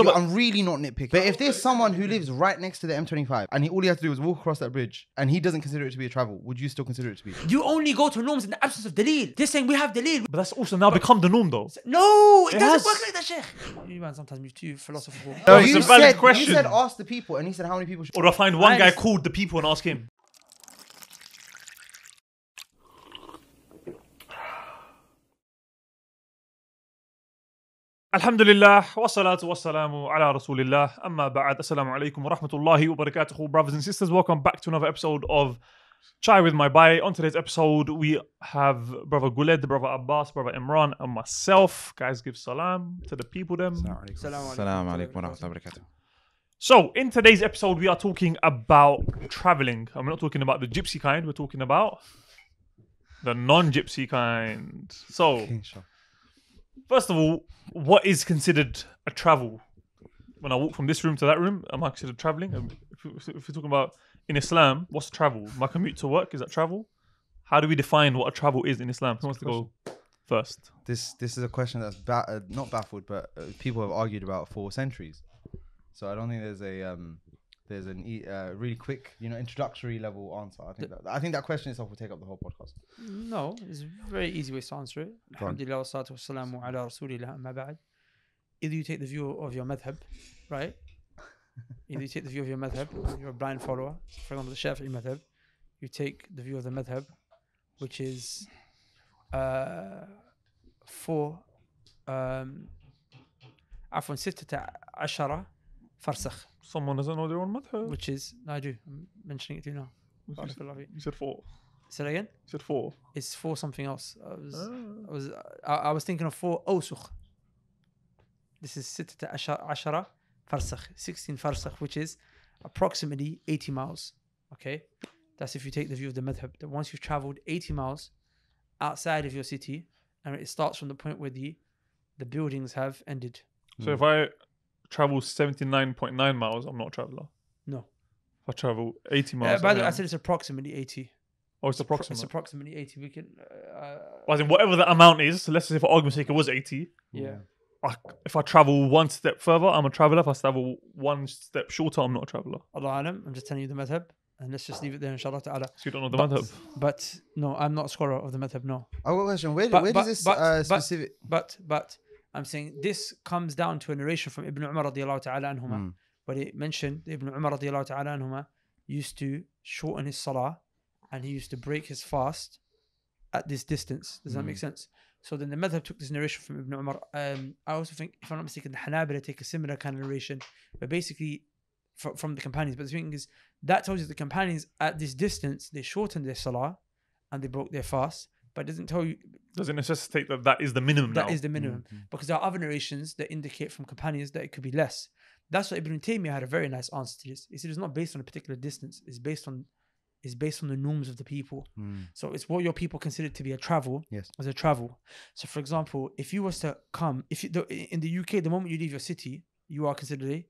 I'm really not nitpicking. But if there's someone who lives right next to the M25 and all he has to do is walk across that bridge and he doesn't consider it to be a travel, would you still consider it to be? You only go to norms in the absence of dalil. They're saying we have dalil. But that's also now become the norm, though. No, it It doesn't has. work like that, Sheikh. You man sometimes move too philosophical. No, it's a valid question. You said ask the people and he said how many people should... Or do I find one guy called the people and ask him? Alhamdulillah, wa salatu wa salamu ala rasulillah, amma ba'ad, assalamu alaikum wa rahmatullahi wa barakatuhu. Brothers and sisters, welcome back to another episode of Chai with My Bai. On today's episode, we have Brother Guled, Brother Abbas, Brother Imran, and myself. Guys, give salam to the people them. Assalamu alaikum wa rahmatullahi wa barakatuh. So, in today's episode, we are talking about traveling. And we're not talking about the gypsy kind, we're talking about the non-gypsy kind. So, first of all, what is considered a travel? When I walk from this room to that room, am I considered traveling? If we're talking about in Islam, what's travel? My commute to work, is that travel? How do we define what a travel is in Islam? Who wants to go first? This is a question that's not baffled, but people have argued about for centuries. So I don't think there's a really quick, introductory level answer. I think that question itself will take up the whole podcast. No, it's a very easy way to answer it. Alhamdulillah wa salatu wa salamu ala rasulillah amma ba'd. Either you take the view of your madhab, right? Either you take the view of your madhab, you're a blind follower. For example, the Shafi'i madhab. You take the view of the madhab, which is 16 farsakh. Someone doesn't know their own madhab. Which is, no, I do. I'm mentioning it to you now. You said 4. Say that again? You said 4. It's 4 something else. I was thinking of 4 awsukh. This is 16 farsakh, 16 farsakh, which is approximately 80 miles. Okay? That's if you take the view of the madhab. That once you've traveled 80 miles outside of your city, and it starts from the point where the buildings have ended. So if I travel 79.9 miles, I'm not a traveller. No. If I travel 80 miles... by the way, I said it's approximately 80. Oh, it's approximate. It's approximately 80. We can... As in whatever the amount is, so let's say for argument's sake it was 80. Yeah. If I travel one step further, I'm a traveller. If I travel one step shorter, I'm not a traveller. Allah alam, I'm just telling you the madhab. And let's just leave it there, inshallah ta'ala. So you don't know the madhab? But no, I'm not a scholar of the madhab, no. I've got a question. Where does this specific... But I'm saying this comes down to a narration from Ibn Umar radiallahu ta'ala anhuma, where it mentioned Ibn Umar radiallahu ta'ala anhuma used to shorten his salah and he used to break his fast at this distance. Does that make sense? So then the madhab took this narration from Ibn Umar. I also think, if I'm not mistaken, the Hanabila take a similar kind of narration, but basically from the companions. But the thing is, that tells you the companions at this distance, they shortened their salah and they broke their fast. But it doesn't tell you... Does it necessitate that is the minimum now? That is the minimum. Because there are other narrations that indicate from companions that it could be less. That's why Ibn Taymiyyah had a very nice answer to this. He said it's not based on a particular distance. It's based on the norms of the people. So it's what your people consider to be a travel as a travel. So for example, if you was to come... in the UK, the moment you leave your city, you are considered a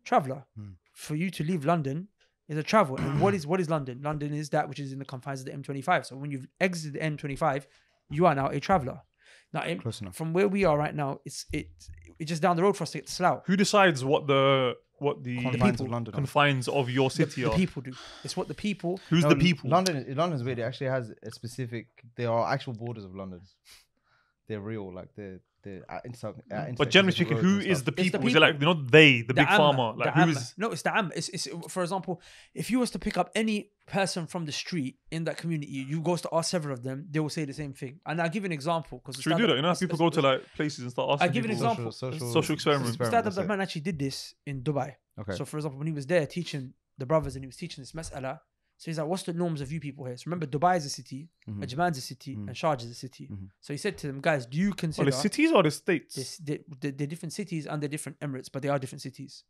traveller. For you to leave London... is a travel. And what is London? London is that which is in the confines of the M25. So when you've exited the M25, you are now a traveller. Now, from where we are right now, it's just down the road for us to get to Slough. Who decides what the confines of London confines of your city are? The people do. It's what the people... Who's the people? London's weird. It actually has a specific... There are actual borders of London. They're real. Like but generally speaking, who is the people? Is it like, the big farmer? Like who is? No, it's the Amma. It's for example, if you was to pick up any person from the street in that community, you go to ask several of them, they will say the same thing. And I'll give you an example. Should we do that? You know, people go to like places and start asking. I'll give you an example. Social experiment. Ustad Abdurrahman actually did this in Dubai. Okay. So for example, when he was there teaching the brothers and he was teaching this mas'ala, so he's like, what's the norms of you people here? So remember, Dubai is a city, Ajman's a city, and Sharjah is a city. So he said to them, guys, do you consider... the cities or the states? They're different cities and they're different emirates, but they are different cities.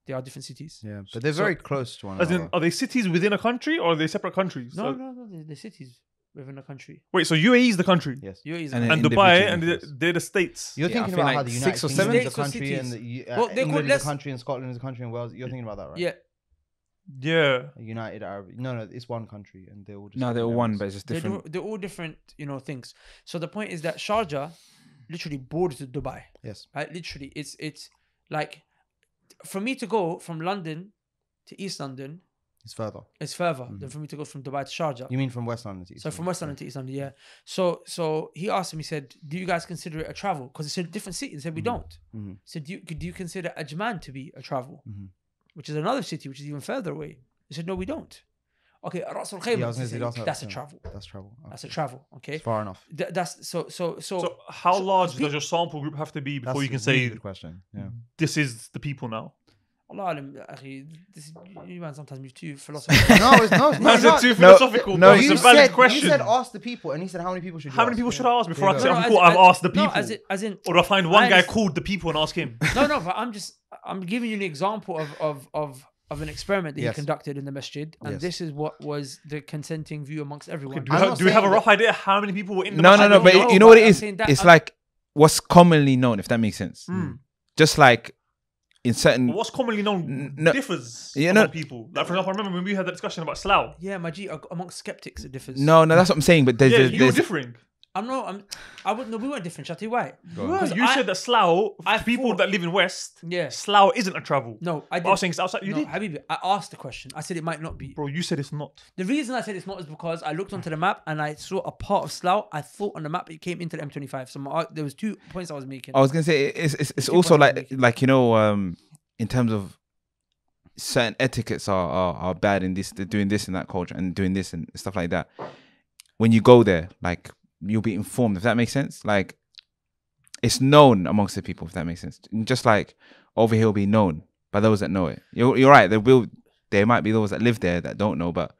They are different cities. Yeah, but they're very close to one another. Are they cities within a country or are they separate countries? No, they're cities within a country. Wait, so UAE is the country? Yes. UAE is and Dubai, and they're the states. You're thinking about how the United 6 or Kingdom 7 is a country and England is a country and Scotland is a country and Wales. You're thinking about that, right? Yeah. Yeah. United Arab. No, it's one country and they're all just... No, they're all one, but it's just different. They're all different, things. So the point is that Sharjah literally borders to Dubai. Yes. Right? Literally, it's Like, for me to go from London to East London, It's further. it's further than for me to go from Dubai to Sharjah. You mean from West London to East So London? from West London to East London, yeah. So he asked me, he said, do you guys consider it a travel? Because it's a different city. He said, we don't. Mhm. He said, do you consider Ajman to be a travel? Mhm. Which is another city, which is even further away. He said, no, we don't. Okay, Ras Al Khaimah, Yeah, I was gonna say, that's a travel. That's travel. That's a travel, okay? It's far enough. That's So how large does your sample group have to be before That's you can a really say good question. Yeah. this is the people now? Allah alim, akhi, you man sometimes move too philosophical. No, it's not. That's not. too philosophical. no, bro. It's You a valid said, question. you said ask the people, and he said how many people should you How many ask? people should I ask before I Yeah. say No, I'm as cool? in- I've asked the no, people. as in, Or do I find one guy understand- called the people and ask him? No, but I'm giving you an example of an experiment that Yes. he conducted in the masjid, and Yes. this is what was the consenting view amongst everyone. Do I'm not we have a saying rough idea how many people were in the No, masjid? but know, you know what it but I'm is? saying that- It's like what's commonly known, if that makes sense. Mm. Just like in certain. But what's commonly known No. differs Yeah, among no. people. Like, for example, I remember when we had that discussion about Slough. Yeah, Maji, amongst skeptics, it differs. No, that's what I'm saying. But there's, Yeah, you were there's differing. I wouldn't. No, we weren't different. Shall I tell you why? Go on. Because You said that Slough, I for people thought- that live in West, Yeah. Slough isn't a travel. No, I I did. was saying it's outside. You no, did? Habibi, I asked the question. I said it might not be. Bro, you said it's not. The reason I said it's not is because I looked onto the map and I saw a part of Slough. I thought on the map it came into the M25. So there was 2 points I was making. I was gonna say it's two also points I'm like in terms of certain etiquettes are bad in this. They're doing this in that culture and doing this and stuff like that. When you go there, like you'll be informed, if that makes sense. Like it's known amongst the people, if that makes sense. And just like over here will be known by those that know it. You're right. There might be those that live there that don't know, but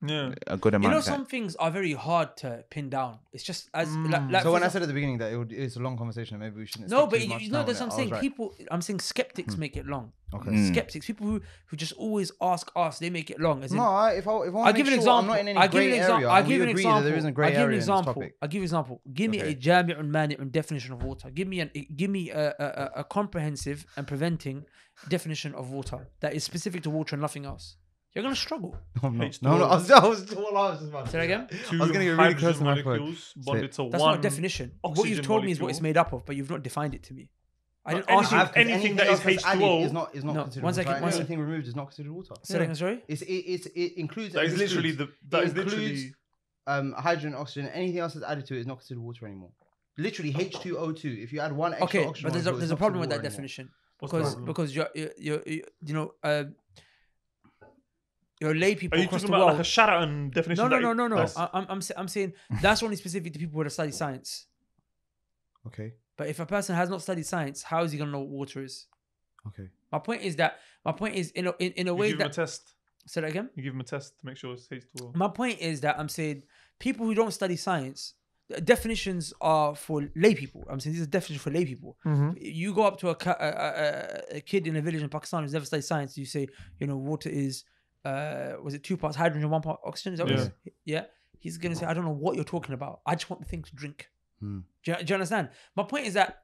Yeah. a good You amount. know, of that. some things are very hard to pin down. It's just as Mm. like So when I for- said at the beginning that it's a long conversation, maybe we shouldn't. no, spend but too much you time know, on that's it. what I'm I saying. was right. People, I'm saying skeptics make it long. Okay. Mm. Skeptics, people who just always ask, they make it long. As in, No, if I want I'll give to an make sure I'm example. not in any I'll give grey an example. area, I'll and we give an agree example. that there isn't grey I'll give an area in this example. topic. I'll give you an example. Give me Okay. a jami'un mani'un definition of water. Give me a comprehensive and preventing definition of water that is specific to water and nothing else. You're gonna struggle. No, I'm not. H2O. No, I was just about to Say that again. Two I was gonna get really close hydrogen to my phone. molecules bonded to That's one. not a definition. What oxygen you've told me is what molecule. it's made up of, but you've not defined it to me. I No, didn't ask you. anything- anything that is else that's added H2O is not No, considered one water. second, and one anything removed is not considered water. Say that again, sorry. It includes. That and is literally excludes. that It is literally. includes, hydrogen, oxygen, anything else that's added to it is not considered water anymore. Literally H2O2. If you add one extra Okay, oxygen but there's molecule, a it's problem not with that considered water definition What's the problem? because you're lay people Are you across talking the about world. like a shout out and definition? No. That's- I'm saying that's only specific to people that study science. anymore. Okay. But if a person has not studied science, how is he gonna know what water is? Okay. My point is in a You way give him a that. test. Say that again. You give him a test to make sure it's H2O. My point is that I'm saying people who don't study science, definitions are for lay people. I'm saying these are definitions for lay people. You go up to a kid in a village in Pakistan who's never studied science. You say, water is, was it 2 parts hydrogen, 1 part oxygen? Is that what it is? Yeah. He's gonna say, I don't know what you're talking about. I just want the thing to drink. Hmm. Do you understand? My point is that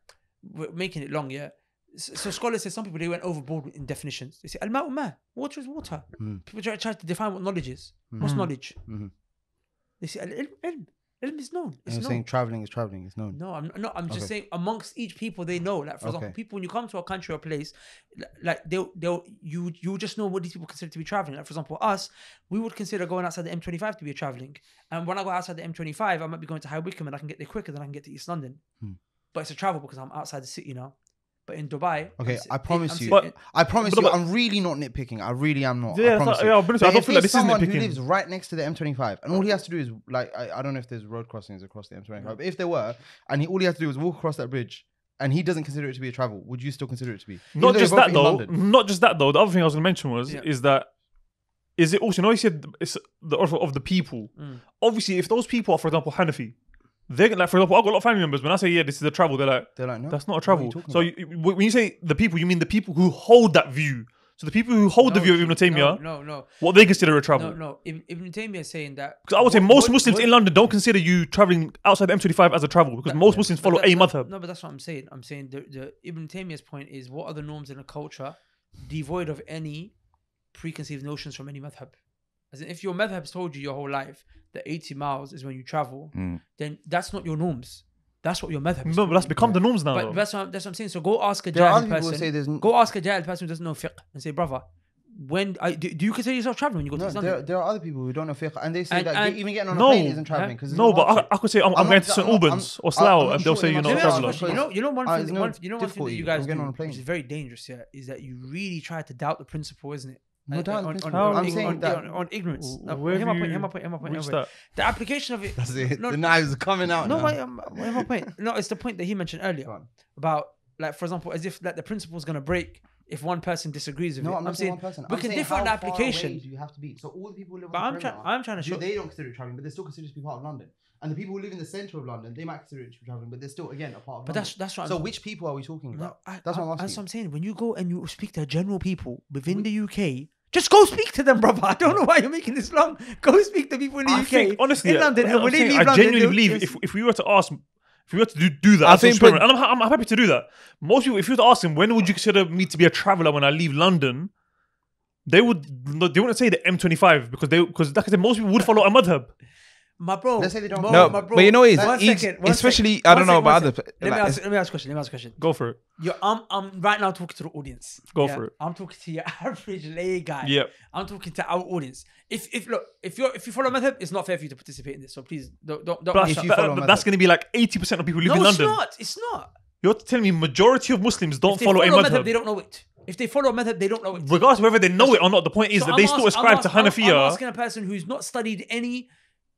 we're making it long. Yeah. So scholars say some people they went overboard in definitions. They say al-ma'u ma, water is water. People try to define what knowledge is. What's knowledge? They say al-ilm. Ilm is known. And It's you're known. saying traveling is traveling. It's known. No, I'm just Okay. saying amongst each people they know. Like for example, Okay. people when you come to a country or place, like you just know what these people consider to be traveling. Like for example, us, we would consider going outside the M25 to be a traveling. And when I go outside the M25, I might be going to High Wycombe and I can get there quicker than I can get to East London. But it's a travel because I'm outside the city now. But in Dubai, Okay, I promise you. But- I promise but- you. I'm really not nitpicking. I really am not. Yeah, I promise you. I'll be honest, I But don't if feel like there's this is someone who nitpicking. lives right next to the M25, and all he has to do is I don't know if there's road crossings across the M25, but if there were, and all he has to do is walk across that bridge, and he doesn't consider it to be a travel, would you still consider it to be? Even Not though just you're both that in though. London? Not just that though. The other thing I was going to mention was Yeah. is that is it also? You said it's the order of the people. Obviously, if those people are, for example, Hanafi, they're like, for example, I've got a lot of family members. When I say this is a travel, they're like, They're like, no. that's not a What are you travel. talking So about? when you say the people, you mean the people who hold that view. So the people who hold the view of Ibn Taymiyyah, No. what they consider a travel. No. Ibn Taymiyyah is saying that Because I would say most Muslims in London don't consider you traveling outside the M25 as a travel because most Muslims follow a madhab. No, but that's what I'm saying. I'm saying the Ibn Taymiyyah's point is what are the norms in a culture devoid of any preconceived notions from any madhab. As in, if your madhab's told you your whole life that 80 miles is when you travel, then that's not your norms. That's what your madhab is. No, but that's become the norms now. But though. that's what I'm saying. So go ask a There are jahil other people who person. say there's Go ask a jahil person who doesn't know fiqh and say, brother, do you consider yourself traveling when you go to no. Islam? There are other people who don't know fiqh, and they say And- that and- even getting on No. a plane isn't traveling because No, but I could say I'm I'm going not- to St. I'm not- Albans or I'm Slough, not and they'll sure say they you're must not a be Let me ask you a traveler. question. You know one there's thing. no One thing difficulty. that you guys I'm getting do, on a plane. which is very dangerous. Yeah, is that you really try to doubt the principle, isn't it? No Like, doubt the on- principle. on- I'm on- saying on- that- on ignorance. No, Where hear have my point. you Hear my point. Hear my point. reached hear my point. that? The application of it. That's it. No, The knives are coming out. No, now. hear my point. No, it's the point that he mentioned earlier Go on. about, like, for example, as if like the principle is going to break if one person disagrees with No, it. I'm not saying saying one person. we I'm can saying differ on the how far application. away do you have to be? So all the people who live But on the perimeter, I'm trying to show. they don't consider it traveling, but they're still considered to be part of London. And the people who live in the centre of London, they might consider it to be traveling, but they're still again a part of But London. that's what So I'm. which people are we talking No, about? I, That's what I'm That's asking. what I'm saying. When you go and you speak to general people within the UK, just go speak to them, brother. I don't know why you're making this long. Go speak to people in the I UK. think honestly, in London, and I'm when they saying, leave I London, genuinely they'll- believe if we were to ask, if we were to do that, I as an think, experiment, and I'm happy to do that. Most people, if you were to ask them, when would you consider me to be a traveller when I leave London? They wouldn't say the M25 because like I said, most people would follow a madhab. My bro. Let's say they don't- No, my bro. but you know what it is? One Each- second, one especially, second, I don't one know about second, other. Let me like, ask you a question. Go for it. I'm right now talking to the audience. Go for it. I'm talking to your average lay guy. Yeah. I'm talking to our audience. If you follow madhab, it's not fair for you to participate in this. So please don't. But If you follow that's madhab. going to be like 80% of people who live in No, it's London. not. It's not. You're telling me majority of Muslims don't If they follow a madhab. they don't know it. If they follow madhab, they don't know it. Regardless of whether they know it or not, the point is So that I'm they still ascribe to I'm Hanafiya. asking a person who's not studied any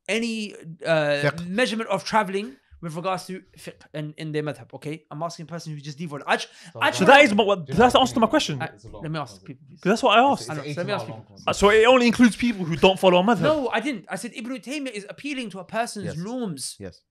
Fiqh. measurement of traveling with regards to fiqh in their madhab. Okay, I'm asking a person who's just devoid. So that is that's the answer to my question. Let me ask people, please. 'Cause that's what I asked. I know, so let me ask people. So it only includes people who don't follow a madhab. No, I didn't. I said Ibn Taymiyyah is appealing to a person's Yes. norms, Yes.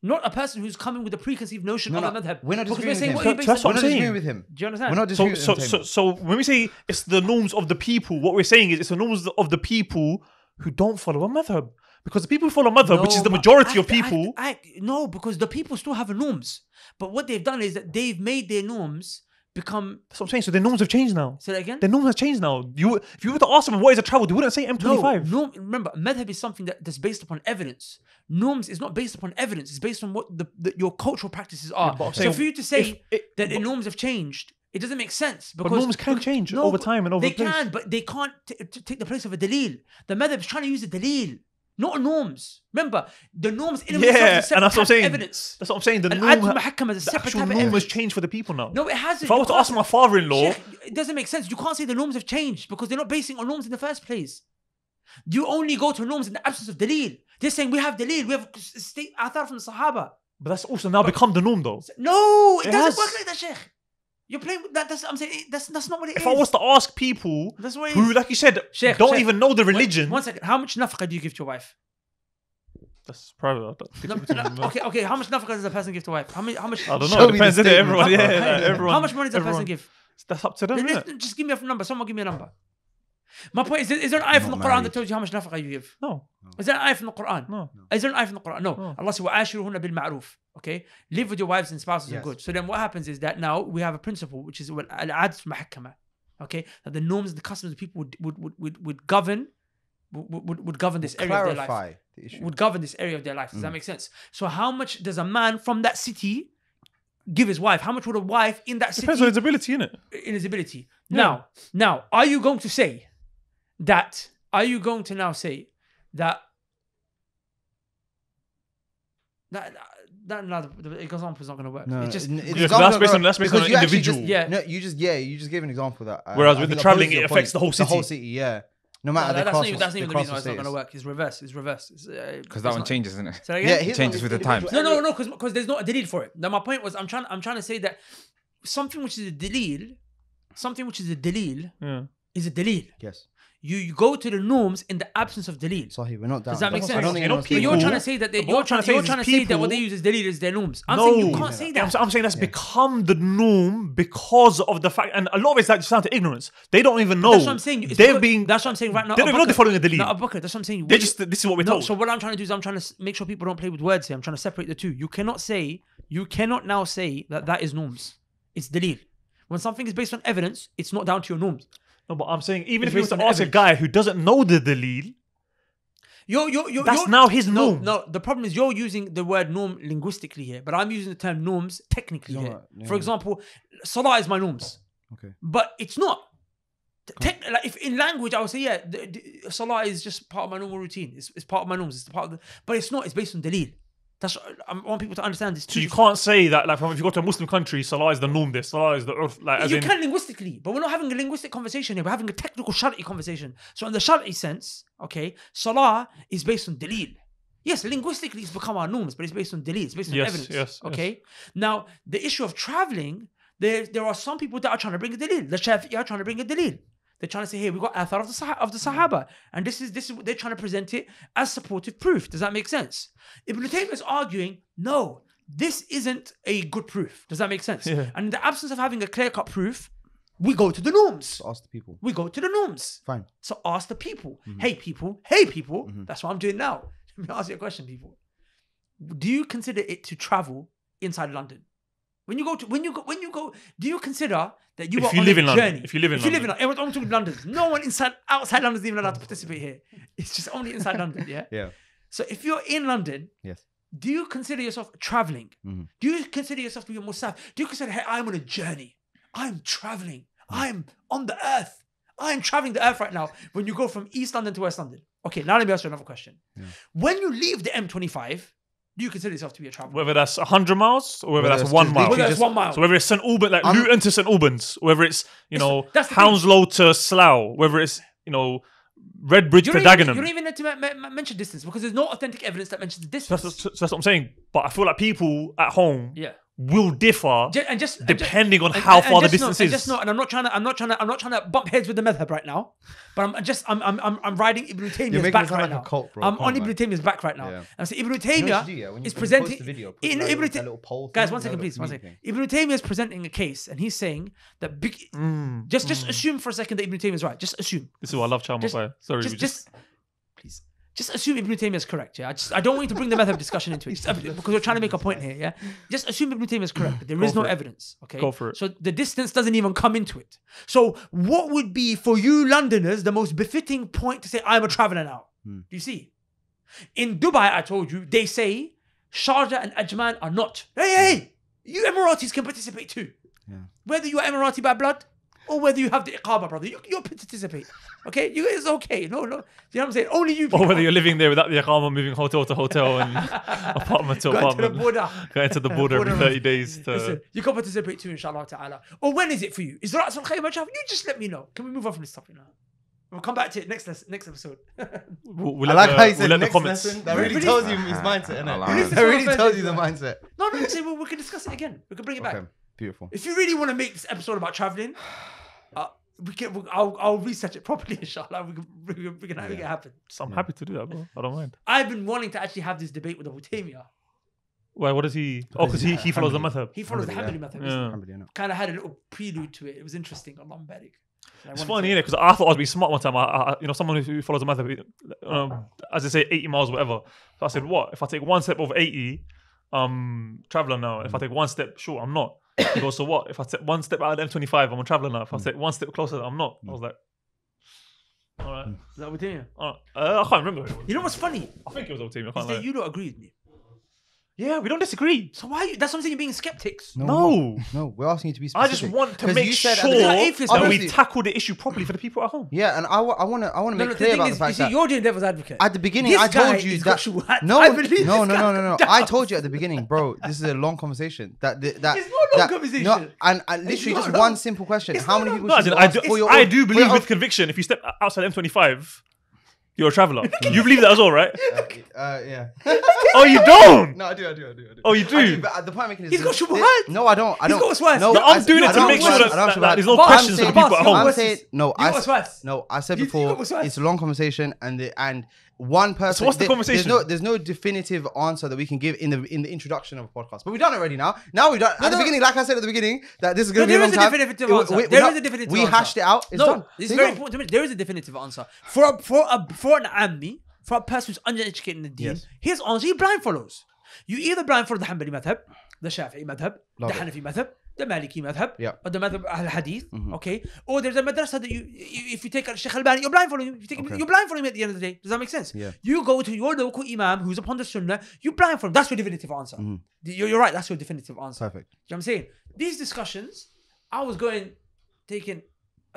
not a person who's coming with a preconceived notion of the madhab. We're not Because disagreeing with saying him. what you So based that's on- what We're I'm not saying. disagreeing with him. Do you understand? We're not So, disagreeing with him. so when we say it's the norms of the people, what we're saying is it's the norms of the people who don't follow a madhab. Because the people who follow madhab, which is the but majority of people, no, because the people still have norms. But what they've done is that they've made their norms become. that's what I'm saying. So their norms have changed now. Say that again. Their norms have changed now. If you were to ask them what is a travel, they wouldn't say M25. No, remember, madhab is something that's based upon evidence. Norms is not based upon evidence. It's based on what your cultural practices are. but I'm So saying for you to say if- that the norms have changed, it doesn't make sense. Because norms can change over time and over They place. can, but they can't take the place of a dalil. The madhab is trying to use the dalil, not norms. Remember, the norms in themselves Yeah, is a separate and that's what I'm type of saying. evidence. That's what I'm saying. The An norm, adl muhakkama is a the separate actual type of norm has evidence. changed for the people now. No, it hasn't. If I You were to can't ask my father-in-law, Sheikh, it doesn't make sense. You can't say the norms have changed because they're not basing on norms in the first place. You only go to norms in the absence of dalil. They're saying we have dalil, we have state athar from the Sahaba. but that's also now become the norm, though. No, it It doesn't has. work like that, Sheikh. You're playing with that. I'm saying that's not what it is. If I was to ask people That's what it who, is. like you said, Sheikh, don't Sheikh, even know the Wait, religion, one second. How much nafaqah do you give to your wife? that's private. Okay. How much nafaqah does a person give to a wife? How much? I don't Show know. It me depends. the Isn't it? statement. Everyone, yeah, Okay. like, everyone. How much money does a person everyone- give? That's up to them, isn't it? Just give me a number. Someone give me a number. My point is there an ayah from the Not Quran married. that tells you how much nafaqah you give? No, Is there an ayah from the Quran? no. Is there an ayah from the Quran? No. No. Allah says, وَعَاشِرُهُنَّ بِالْمَعْرُوفِ. Okay? Live with your wives and spouses in Yes. good. So then what happens is that now we have a principle, which is al-adl muhakkama. Okay? That the norms and the customs of people would govern this area of their life. Clarify the issue. Would govern this area of their life. Does that make sense? So how much does a man from that city give his wife? How much would a wife in that city Depends on his ability, innit? in his ability? Yeah. Now, are you going to say that? Are you going to now say that? The example is not going to work. No, It's just it's Yeah, 'cause example that's based on because an you actually individual. Just, Yeah. No, you just gave an example that. Whereas I with the think travelling, opposes it your affects point. the whole The whole city. city, yeah. No matter the that's class. not even the reason why it's not going to status. work. It's reverse. It's reverse. Because that one changes, isn't it? Say that Yeah, again? his changes one with is the times. individual. No, because there's not a delil for it. Now my point was I'm trying to say that something which is a delil, Yeah. is a delil. Yes. You go to the norms in the absence of delil. Sorry, we're not down. Does that make I sense? don't think You know, anyone's But saying you're people- trying to say that But what I'm trying to say you're is trying to say that what they people- use as delil is their norms. I'm No. saying you can't say Yeah, that. I'm saying that's become the norm because of the fact, and a lot of it's like just down to ignorance. They don't even know. That's what I'm saying. It's They're because- being. That's what I'm saying right now. They don't even know they're following a delil. No, Abu Bakr, that's what I'm saying. They're just. This is what we're No, told. so what I'm trying to do is I'm trying to make sure people don't play with words here. I'm trying to separate the two. You cannot now say that is norms. It's delil. When something is based on evidence, it's not down to your norms. No, but I'm saying even It's if you were based to on ask a evidence. guy who doesn't know the dalil, That's now his no, norm. No, the problem is you're using the word norm linguistically here, but I'm using the term norms technically You're here. not, yeah. For example, salah is my norms, Okay. but it's not. Like if in language, I would say, yeah, salah is just part of my normal routine. It's part of my norms. It's part of but it's not. It's based on dalil. That's I want people to understand this. So you can't say that, like, if you go to a Muslim country, salah is the norm. This salah is the urf, like, as You in, can linguistically, but we're not having a linguistic conversation here. We're having a technical Shar'i conversation. So in the Shar'i sense, okay, salah is based on dalil. Yes, linguistically it's become our norms, but it's based on dalil. It's based on Yes, evidence. yes, Okay. Now the issue of traveling, there are some people that are trying to bring a dalil. The Shafi'i are trying to bring a dalil. They're trying to say, hey, we've got athar of the Sahaba. And this is what they're trying to present it as supportive proof. Does that make sense? Ibn Taymiyyah is arguing, no, this isn't a good proof. Does that make sense? Yeah. And in the absence of having a clear-cut proof, we go to the norms. Just ask the people. We go to the norms. Fine. So ask the people. Mm-hmm. Hey, people. That's what I'm doing now. Let me ask you a question, people. Do you consider it to travel inside London? When you go, do you consider that you If are you on live a in London. journey? If you live in London. Everyone's only talking London. No one outside London is even allowed to participate here. It's just only inside London, yeah? Yeah. So if you're in London, Yes. do you consider yourself traveling? Mhm. Do you consider yourself to be a musaf? Do you consider, hey, I'm on a journey. I'm traveling. I'm on the earth. I'm traveling the earth right now. When you go from East London to West London. Okay, now let me ask you another question. Yeah. When you leave the M25, do you consider yourself to be a traveler? whether that's 100 miles or whether Whether that's it's 1 just mile. literally Whether that's 1 mile. So whether it's St Albans, like Luton to St Albans, whether it's, that's the thing. Hounslow to Slough, whether it's, Redbridge You to don't even Dagenham. need to mention distance because there's no authentic evidence that mentions the distance. That's what I'm saying. But I feel like people at home Yeah. will differ And depending on how far the distance is. And I'm not trying to bump heads with the madhab right now, but I'm riding Ibn Taymiyyah's making it back sound right like a now. cult, bro. I'm Come on on, Ibn man. Taymiyyah's back right now. Yeah. And so Ibn You know what you Taymiyyah should do, yeah? When you is post presenting the video, put in like Ibn that Taymiyyah. little poll Guys, thing, one second, that please. One little second. thing. Ibn Taymiyyah is presenting a case, and he's saying that just assume for a second that Ibn Taymiyyah is right. Just assume. This is why I love Chalmers. Sorry, Please. Just assume Ibn Taymiyyah is correct, yeah? I don't want you to bring the madhab discussion into it, because we're trying to make a point here, yeah? Just assume Ibn Taymiyyah is correct, but there is no evidence, okay? Go for it. So the distance doesn't even come into it. So what would be, for you Londoners, the most befitting point to say, I'm a traveller now? Do you see? In Dubai, I told you, they say Sharjah and Ajman are not. Hey, you Emiratis can participate too. Yeah. Whether you're Emirati by blood, or whether you have the iqama, brother, you participate. Okay, it's okay. No, you know what I'm saying. Only you. or whether you're living there without the iqama, moving hotel to hotel and apartment to Go to the apartment, border. going to the border every 30 days. Listen, you can participate too, inshallah ta'ala. Or when is it for you? Is Ra'as al-Khaymah travel? You just let me know. Can we move on from this topic now? We'll come back to it next episode. We'll I let like the- how he we'll said let the next comments. lesson. That really tells you his mindset, I innit? like it. That really tells you the mindset. No, say, well, we can discuss it again. We can bring it back. Okay, beautiful. If you really want to make this episode about traveling, I'll research it properly, inshallah. We can make it happen. So I'm happy to do that, bro. I don't mind. I've been wanting to actually have this debate with Abu Taymiyyah. Why? What does he? Oh, because he follows the Hanbali. madhab. He follows the Hanbali, Hanbali method. Yeah. Hanbali, I know. Kind of had a little prelude to it. It was interesting. Allah barik. It's funny, innit? Because I thought I was being smart one time. Someone who follows the madhab, as they say, 80 miles, whatever. So I said, what? If I take one step over 80, traveller now. If I take one step short, I'm not. He goes, so what? If I take one step out of M25, I'm a traveller now. If I take one step closer, I'm not. I was like, all right. Is that Abu Taymiyyah? All right. I can't remember. Who it was. You know what's funny? I think it was Ultimate. I Is can't that lie. you don't agree with me. Yeah, we don't disagree. So why are you? That's something you're being skeptics. No. No, we're asking you to be I specific. just want to 'Cause make you sure said at the You're not beginning- atheist, that we obviously- tackle the issue properly for the people at home. Yeah, and I want to make The clear thing about is, the fact you see, that you're doing devil's advocate. at the beginning This I guy told you is that got shubuhat. no, I believe this no, guy. I told you at the beginning, bro. This is a long conversation. That It's not a long conversation. No, and literally not just long. one simple question: It's how not many long. people No, as should in, you I ask do, for your I own- do for believe your with conviction, if you step outside M25, you're a traveller. You believe that as well, right? yeah. Oh, you don't? No, I do. Oh, you do? But the point I'm making is He's got this- shubuhat. No, I don't. He's got what's worse. No, No, I'm doing it I to don't make have sure what's- I don't have that shubuhat. there's no Boss, questions for the people at boss, home. I'm saying no. You know what's worse? No, I said You before got what's worse? it's a long conversation, and one person. So what's the conversation? There's no definitive answer that we can give in the introduction of a podcast. But we've done it already now. Now we've done at the beginning, like I said at the beginning, that this is going to be a There long is a time. definitive answer. We- There we- is a definitive We answer. hashed it out. It's No, done. it's There very you go. important to me. There is a definitive answer for an ammi, for a person who's uneducated in the deen. Yes. His answer, he blind follows. You either blind follow the Hanbali madhab, the Shafi'i madhab, Love the it. Hanafi madhab, the Maliki madhab, Yeah. or the madhab al-Hadith, okay? Or there's a madrasa that if you take Sheikh Albani, you're blindfolding him. If you take him, you're blindfolding him at the end of the day. Does that make sense? Yeah. You go to your local imam who's upon the sunnah, you blindfold him. That's your definitive answer. You're right, that's your definitive answer. Perfect. You know what I'm saying? These discussions, I was taking it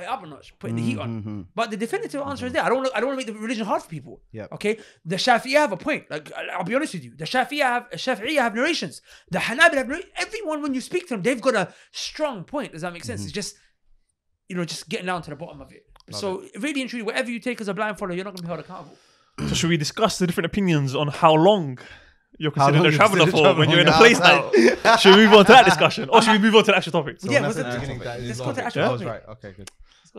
up a notch, putting the heat on. But the definitive answer is there. I don't want to make the religion hard for people. Yep. Okay? The Shafi'iyah have a point. Like, I'll be honest with you. The Shafi'iyah have narrations. The Hanabila have narrations. Everyone, when you speak to them, they've got a strong point. Does that make sense? It's just, just getting down to the bottom of it. So really and truly, whatever you take as a blind follower, you're not going to be held accountable. So should we discuss the different opinions on how long you're considered long a you traveller consider for when you're in a travelling place now? Should we move on to that discussion? Or should we move on to the actual topic? Yeah, That's was at it- the beginning that is let's go long. to actual I was topic. right. Okay, good.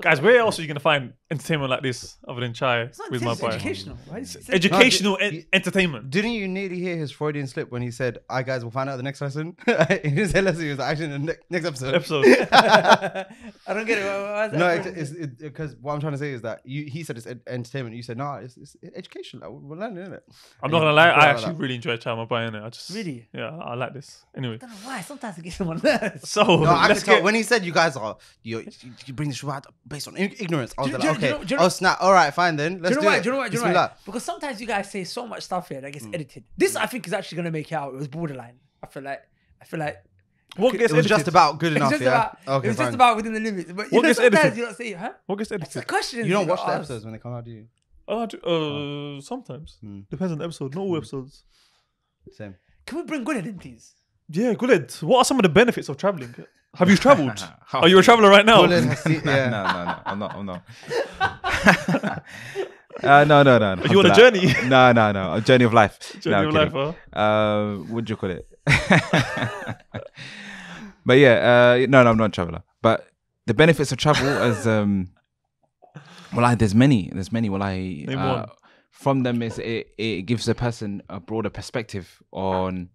Guys, where else are you going to find entertainment like this other than chai It's not with my it's boy? educational. Right? It's Educational No, entertainment. Didn't you nearly hear his Freudian slip when he said, "I guys will find out the next lesson"? He didn't say lesson. He was actually in the next episode. Episode. I don't get it. Why is that? No, it's because what I'm trying to say is that he said it's entertainment. You said no, it's education. Like, we're learning, isn't it? I'm not going to lie, I actually really enjoy chai with my boy, innit? I just Really? Yeah, I like this. Anyway. I don't know why. Sometimes it gets someone nervous. So No, I let's could tell get when he said you guys are you bring the shubhat based on ignorance. I was Do like, you okay, know- do you know- oh snap, all right, fine then. Let's Do do you know why? it. Do you know why? Do you know Bismillah. why? Because sometimes you guys say so much stuff here that gets edited. This I think is actually gonna make it out. It was borderline. I feel like what gets It was just edited? about good it was enough, just yeah. about Okay, it was just fine. about within the limits. But you What know, gets sometimes edited? you don't say, huh? What gets It's a edited? question. You don't watch got the asked. episodes when they come out, do you? Sometimes. Hmm. Depends on the episode. Not all episodes. Same. Can we bring Guled in, please? Yeah, good. What are some of the benefits of traveling? Have you travelled? Are you a traveller right now? Colin has seen- No, yeah. no, I'm not. No. Are you on a journey? No, a journey of life. Journey No, of I'm life, kidding. huh? What do you call it? But yeah, no, I'm not a traveller. But the benefits of travel is, there's many. Name one. From them is it gives a person a broader perspective on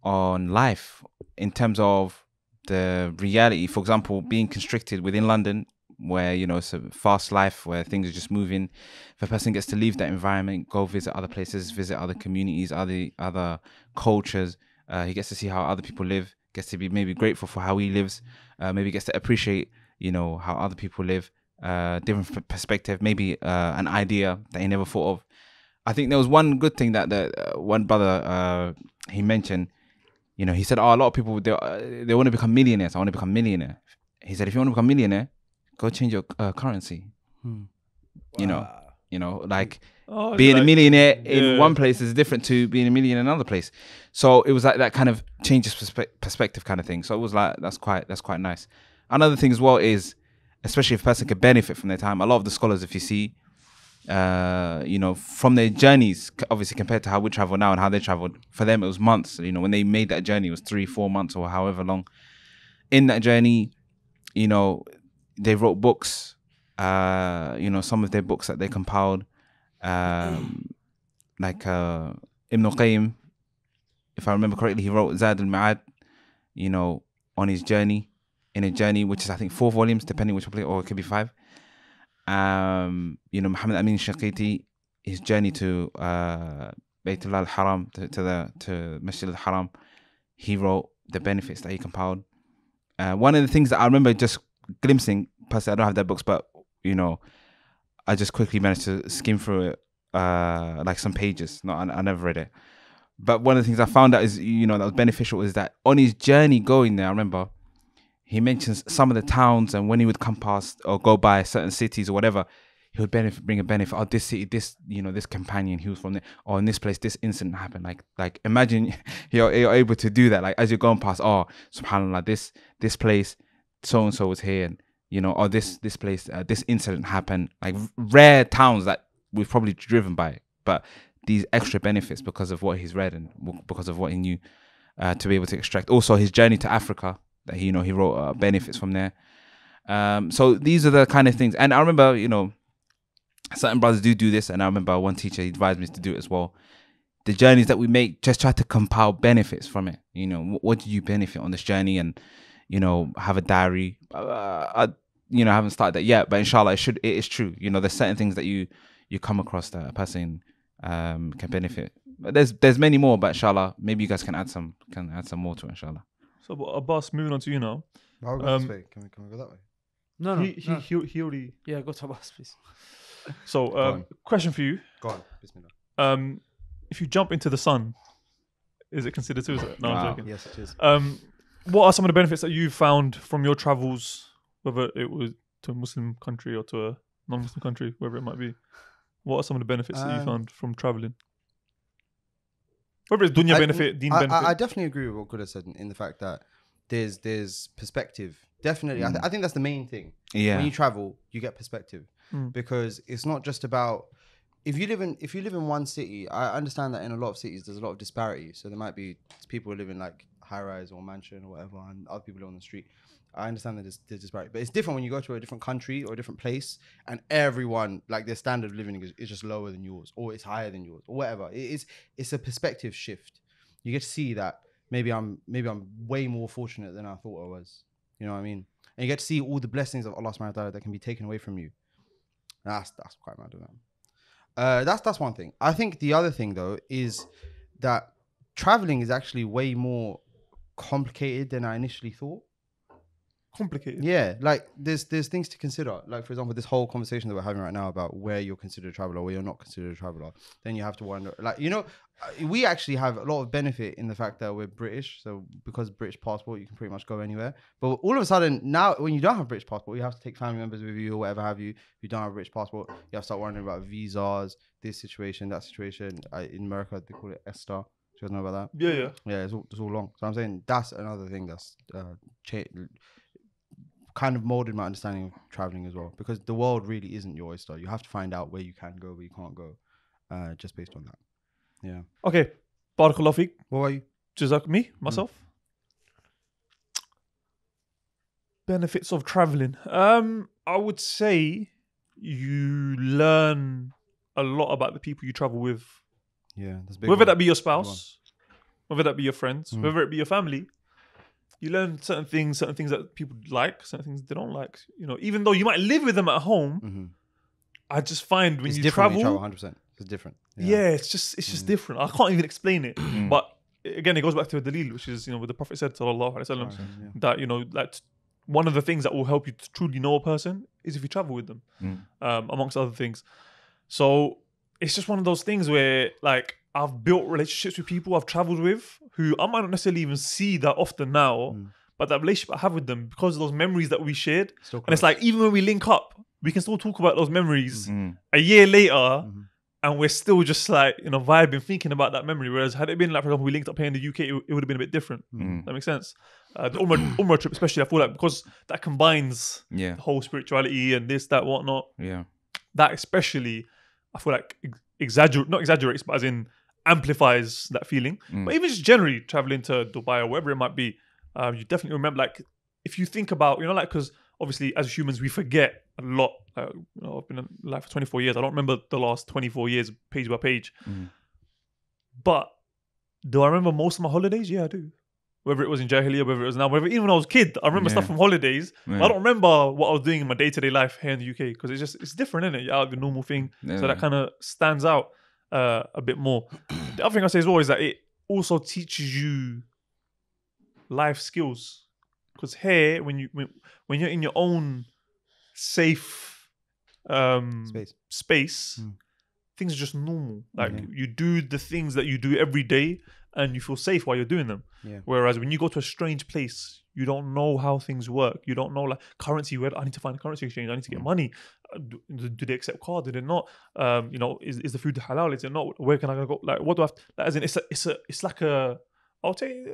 life in terms of the reality. For example, being constricted within London, where it's a fast life where things are just moving. If a person gets to leave that environment, go visit other places, visit other communities, other cultures, he gets to see how other people live, gets to be maybe grateful for how he lives, maybe gets to appreciate how other people live, different perspective, maybe an idea that he never thought of. I think there was one good thing that one brother he mentioned. He said, "Oh, a lot of people they want to become millionaires. I want to become millionaire." He said, "If you want to become millionaire, go change your currency." Like Oh, being a like- millionaire in yeah. one place is different to being a millionaire in another place. So it was like that kind of changes perspective kind of thing. So it was like that's quite nice. Another thing as well is, especially if a person could benefit from their time. A lot of the scholars, if you see, from their journeys, obviously compared to how we travel now and how they traveled, for them it was months. When they made that journey, it was 3-4 months or however long. In that journey, they wrote books. Some of their books that they compiled, like Ibn Qayyim, if I remember correctly, he wrote Zad al-Ma'ad, on his journey, which is I think 4 volumes, depending which one, or it could be 5. Muhammad Amin Shanqiti, his journey to Baytullah al-Haram, to Masjid al-Haram, he wrote the benefits that he compiled. One of the things that I remember just glimpsing, personally, I don't have their books, but I just quickly managed to skim through it, like some pages. No, I never read it. But one of the things I found out is, that was beneficial is that on his journey going there, I remember he mentions some of the towns, and when he would come past or go by certain cities or whatever, he would bring a benefit. Oh, this city, this companion, he was from there. Or in this place, this incident happened. Like imagine you're able to do that. Like as you're going past, oh, subhanAllah, this place, so and so was here, and or this place, this incident happened. Like rare towns that we've probably driven by, but these extra benefits because of what he's read and because of what he knew, to be able to extract. Also, his journey to Africa, that he wrote benefits from there. So these are the kind of things. And I remember, certain brothers do this, and I remember one teacher, he advised me to do it as well. The journeys that we make, just try to compile benefits from it. What did you benefit on this journey? And have a diary. I haven't started that yet, but inshallah, it is true. There's certain things that you come across that a person can benefit. But there's many more, but inshallah, maybe you guys can add some more to it, inshallah. So Abbas, moving on to you now. I'll go this way. Can we go that way? No. He already. Yeah, go to Abbas, please. So, on. question for you: Go on. Bismillah. if you jump into the sun, is it considered suicide? No, I'm Wow. joking. Yes, it is. What are some of the benefits that you found from your travels, whether it was to a Muslim country or to a non-Muslim country, wherever it might be? What are some of the benefits that you found from traveling? Whether it's dunya benefit, deen benefit. I definitely agree with what Kuda said in the fact that there's perspective. Definitely, I think that's the main thing. Yeah. When you travel, you get perspective because it's not just about if you live in one city. I understand that in a lot of cities there's a lot of disparity. So there might be people who live in like high rise or mansion or whatever, and other people live on the street. I understand that there's disparity, but it's different when you go to a different country or a different place, and everyone like their standard of living is just lower than yours, or it's higher than yours, or whatever. It's a perspective shift. You get to see that maybe I'm way more fortunate than I thought I was. You know what I mean? And you get to see all the blessings of Allah subhanahu wa ta'ala that can be taken away from you. That's quite mad of that. That's one thing. I think the other thing though is that traveling is actually way more complicated than I initially thought. Complicated. Yeah, like there's things to consider. Like for example, this whole conversation that we're having right now about where you're considered a traveler, where you're not considered a traveler. Then you have to wonder, like we actually have a lot of benefit in the fact that we're British. So because British passport, you can pretty much go anywhere. But all of a sudden now, when you don't have a British passport, you have to take family members with you or whatever have you. If you don't have a British passport, you have to start wondering about visas, this situation, that situation. In America, they call it ESTA. Do you guys know about that? Yeah. Yeah, it's all long. So I'm saying that's another thing that's kind of molded my understanding of traveling as well, because the world really isn't your oyster. You have to find out where you can go, where you can't go, just based on that. Yeah. Okay. Barakallahu feek. What about you? Jazak, myself. Benefits of traveling. I would say you learn a lot about the people you travel with. Yeah, that's big. Whether that be your spouse, whether that be your friends, whether it be your family. You learn certain things that people like, certain things they don't like. You know, even though you might live with them at home, I just find when you travel, 100%. It's different. Yeah, it's just different. I can't even explain it. But again, it goes back to the dalil, which is what the Prophet said, sallallahu alaihi wasallam, that like one of the things that will help you to truly know a person is if you travel with them, amongst other things. So it's just one of those things where like I've built relationships with people I've traveled with who I might not necessarily even see that often now, but that relationship I have with them because of those memories that we shared. And it's like, even when we link up, we can still talk about those memories a year later and we're still just like, vibing, thinking about that memory. Whereas had it been like, for example, we linked up here in the UK, it would have been a bit different. That makes sense. The Umrah trip especially, I feel like because that combines the whole spirituality and this, that, whatnot. Yeah. That especially, I feel like not exaggerates, but as in amplifies that feeling. But even just generally traveling to Dubai or wherever it might be, you definitely remember, like, if you think about, because obviously as humans we forget a lot. I've been alive for 24 years. I don't remember the last 24 years page by page. But do I remember most of my holidays? Yeah, I do. Whether it was in Jahiliyyah, whether it was now, even when I was a kid, I remember stuff from holidays. But I don't remember what I was doing in my day-to-day life here in the UK because it's different, isn't it? You're out of the normal thing. So that kind of stands out a bit more. The other thing I say as well is that it also teaches you life skills, because here when you're in your own safe space, things are just normal. Like you do the things that you do every day and you feel safe while you're doing them. Whereas when you go to a strange place, you don't know how things work. You don't know, like, currency. Where I need to find a currency exchange. I need to get money. Do they accept card? Do they not? Is the food halal? Is it not? Where can I go? Like, what do I have? Like, as in, it's like a, I'll say,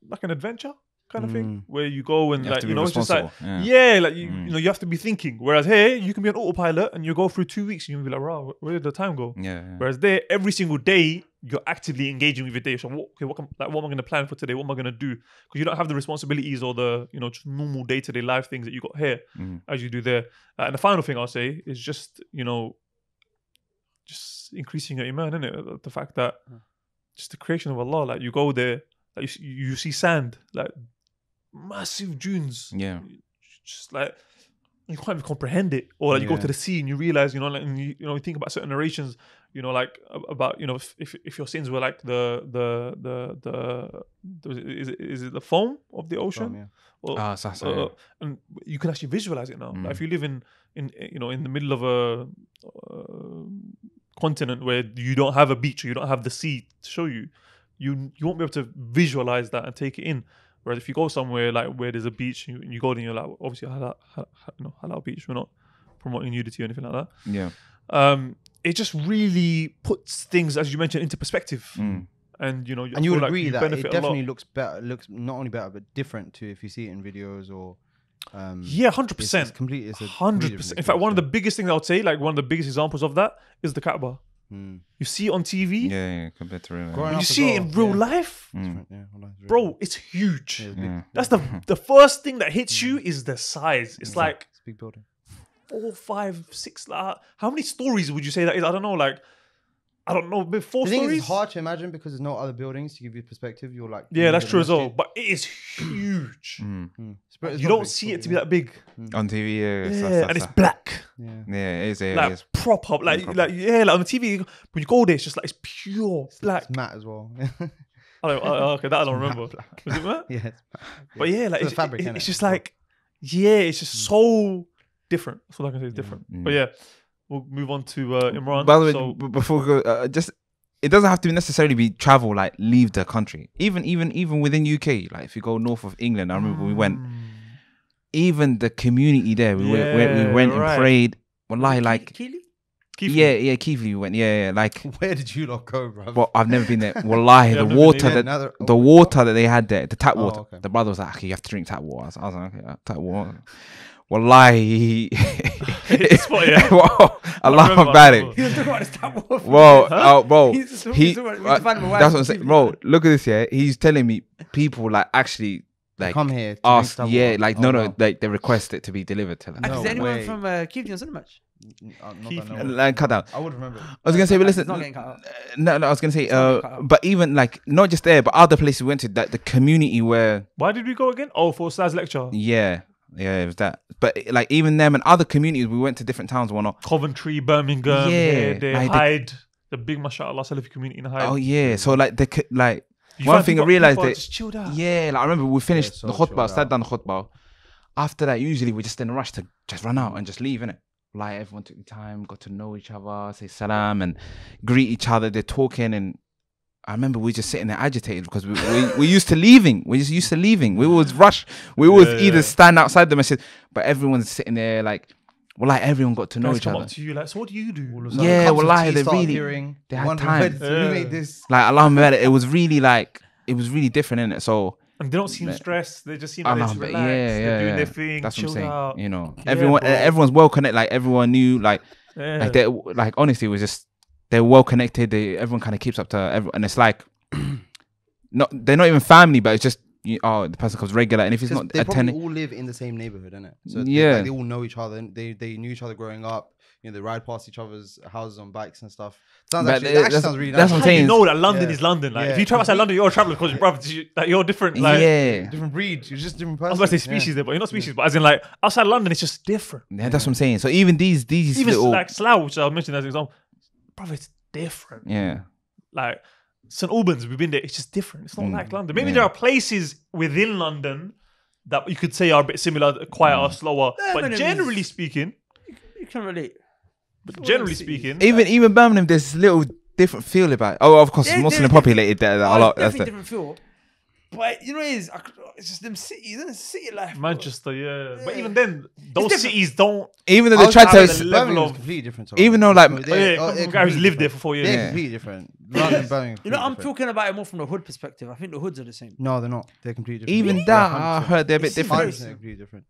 like an adventure kind of thing where you go and it's just like you have to be thinking. Whereas here you can be an autopilot and you go through 2 weeks and you'll be like, wow, where did the time go? Whereas there, every single day you're actively engaging with your day. So what am I going to plan for today? What am I going to do? Because you don't have the responsibilities or the just normal day-to-day life things that you got here as you do there. And the final thing I'll say is just just increasing your iman, innit? The fact that just the creation of Allah, like you go there, like you see sand, like massive dunes, just like you can't even comprehend it. Or like you go Yeah. to the sea and you realize, you know, like, and you know, you think about certain narrations, you know, like about, you know, if your sins were like is it the foam of the ocean? Yeah. Or, Sasa. and you can actually visualize it now. Mm. Like if you live in you know, in the middle of a continent where you don't have a beach or you don't have the sea to show you, you won't be able to visualize that and take it in. Whereas if you go somewhere like where there's a beach and you go there and you're like, obviously halal beach, we're not promoting nudity or anything like that. Yeah. It just really puts things, as you mentioned, into perspective. Mm. And you know, And you would agree that it benefit a lot. definitely looks better. Looks not only better but different to if you see it in videos or. Yeah, 100%. It's completely. It's a 100%. In fact, one of the biggest things I would say, like one of the biggest examples of that, is the Kaaba. You see it on TV. Yeah, compared to real. Growing When up you as see it in well, real yeah. life, Different, yeah, wallahi, it's really bro, it's huge. Yeah, it's big. Yeah. That's the first thing that hits you is the size. It's like It's a big building. 4, 5, 6. Like, how many stories would you say that is? I don't know. Like, I don't know. Maybe 4 The thing is, stories. it's hard to imagine because there's no other buildings to give you perspective. You're like, Yeah, that's the true as well. masjid. But it is huge. It's You not don't big, see it's it to be that big. On TV, yeah. Yeah, and it's black. Yeah. Yeah, it is. It Like is. proper, like proper. like yeah, like on the TV when you go there, it's just like it's pure black. It's matte as well. I don't, okay, that I don't remember. Was it matte? yeah. It's matte. But yeah, like It's a fabric, it's innit? just like it's just so different. That's what I can say is different. But yeah, we'll move on to Imran. By the way, So, before we go, just it doesn't have to necessarily be travel, like leave the country. Even within UK, like if you go north of England, I remember we went. Even the community there, we went and right. prayed. Wallahi, like Keely? Keith, yeah, Keith, we went. Yeah, like. Where did you lot go, bro? Well, I've never been there. Wallahi, Yeah, the I've never water been that there. the water that they had there, the tap Oh, water. okay. The brother was like, okay, you have to drink tap water. I was like, okay, tap water. Wallahi, spot, yeah. Whoa, I laugh remember, about I it. remember. He was talking about his tap water. Whoa, bro, He's just- he, he's talking about- we need to find him a wife that's what I'm to saying, keep bro. him. Look at this, yeah. He's telling me people like actually like Come here. to ask, drink yeah, tap like water. no, Oh, wow. like they request it to be delivered to them. No Is there anyone way. from Keely on Cinemax? Not Keith, that I know of. Like cut down. I would remember. I was gonna say, but listen, It's not getting cut out. no, I was gonna say, not getting cut out. but even like not just there, but other places we went to, that the community where, why did we go again? Oh, for Ustad's lecture. yeah, it was that. But like even them and other communities, we went to different towns and whatnot. Coventry, Birmingham, Yeah, here, there, like Hyde, the big mashallah Salafi community in Hyde. Oh yeah, so like like You one find thing I people- realized people are that just chilled out. yeah, like I remember we finished so the khutbah, chilled sat out. down the khutbah. After that, usually we're just in a rush to just run out and just leave, innit? Like everyone took the time, got to know each other, say salam and greet each other. They're talking, and I remember we just sitting there agitated because we used to leaving. We just used to leaving. We always rush. We always Yeah, either yeah. stand outside the masjid, but everyone's sitting there like, well, like everyone got to know Guys each come other. up to you like, so what do you do? All of a sudden, Yeah, cups of wallahi, tea they start really- appearing. they had Wondering time. where did- Yeah. Who made this? Like Allah made it was really like it was really different in it. So And they don't seem Yeah. stressed. They just seem like they're Allah, just but relaxed. They're doing their thing, That's what I'm chilled saying. out. You know, Yeah, everyone, bro. everyone's well connected. Like everyone knew, like Yeah. they like honestly, it was just they're well connected. Everyone kind of keeps up to everyone, and it's like they're not even family, but it's just the person comes regular, and if he's 'Cause not they probably attending, all live in the same neighborhood, innit? So Yeah. they all know each other. And they knew each other growing up. You know, they ride past each other's houses on bikes and stuff. Sounds But actually, it- that actually that's- sounds really that's nice. what I'm How do you saying. know that London Yeah. is London? Like, if Yeah. you travel outside London, you're a traveler because you're different. Like, yeah, Different breed. You're just a different I person. was about to say species there, but you're not species. But as in, like, outside London, it's just different. yeah, that's what I'm saying. So even these Even little, like Slough, which I mentioned as an example, brother, it's different. yeah, Like St Albans, we've been there. It's just different. It's not like London. Maybe yeah. there are places within London that you could say are a bit similar, quieter, slower. But Birmingham generally is- speaking, You can relate. generally cities. speaking, even Birmingham, there's this little different feel about it. Oh, of course, it's Yeah, Muslim there's populated there. A lot. That's Definitely the, different feel. But you know what it is? It's just them cities, isn't it? City life. bro. Manchester, yeah. But Yeah. even then, those different. cities don't. even though I they was tried having to, the a- level Birmingham's of- completely different. to even London. though, like- Oh, yeah, they're come from a guy completely who's lived there different. for 4 years. They're Yeah. completely different. London, Birmingham. You know, I'm completely different. talking about it more from the hood perspective. I think the hoods are the same. No, they're not. They're completely different. even Yeah, that, 100%. I heard they're a bit It's different. 100% completely different.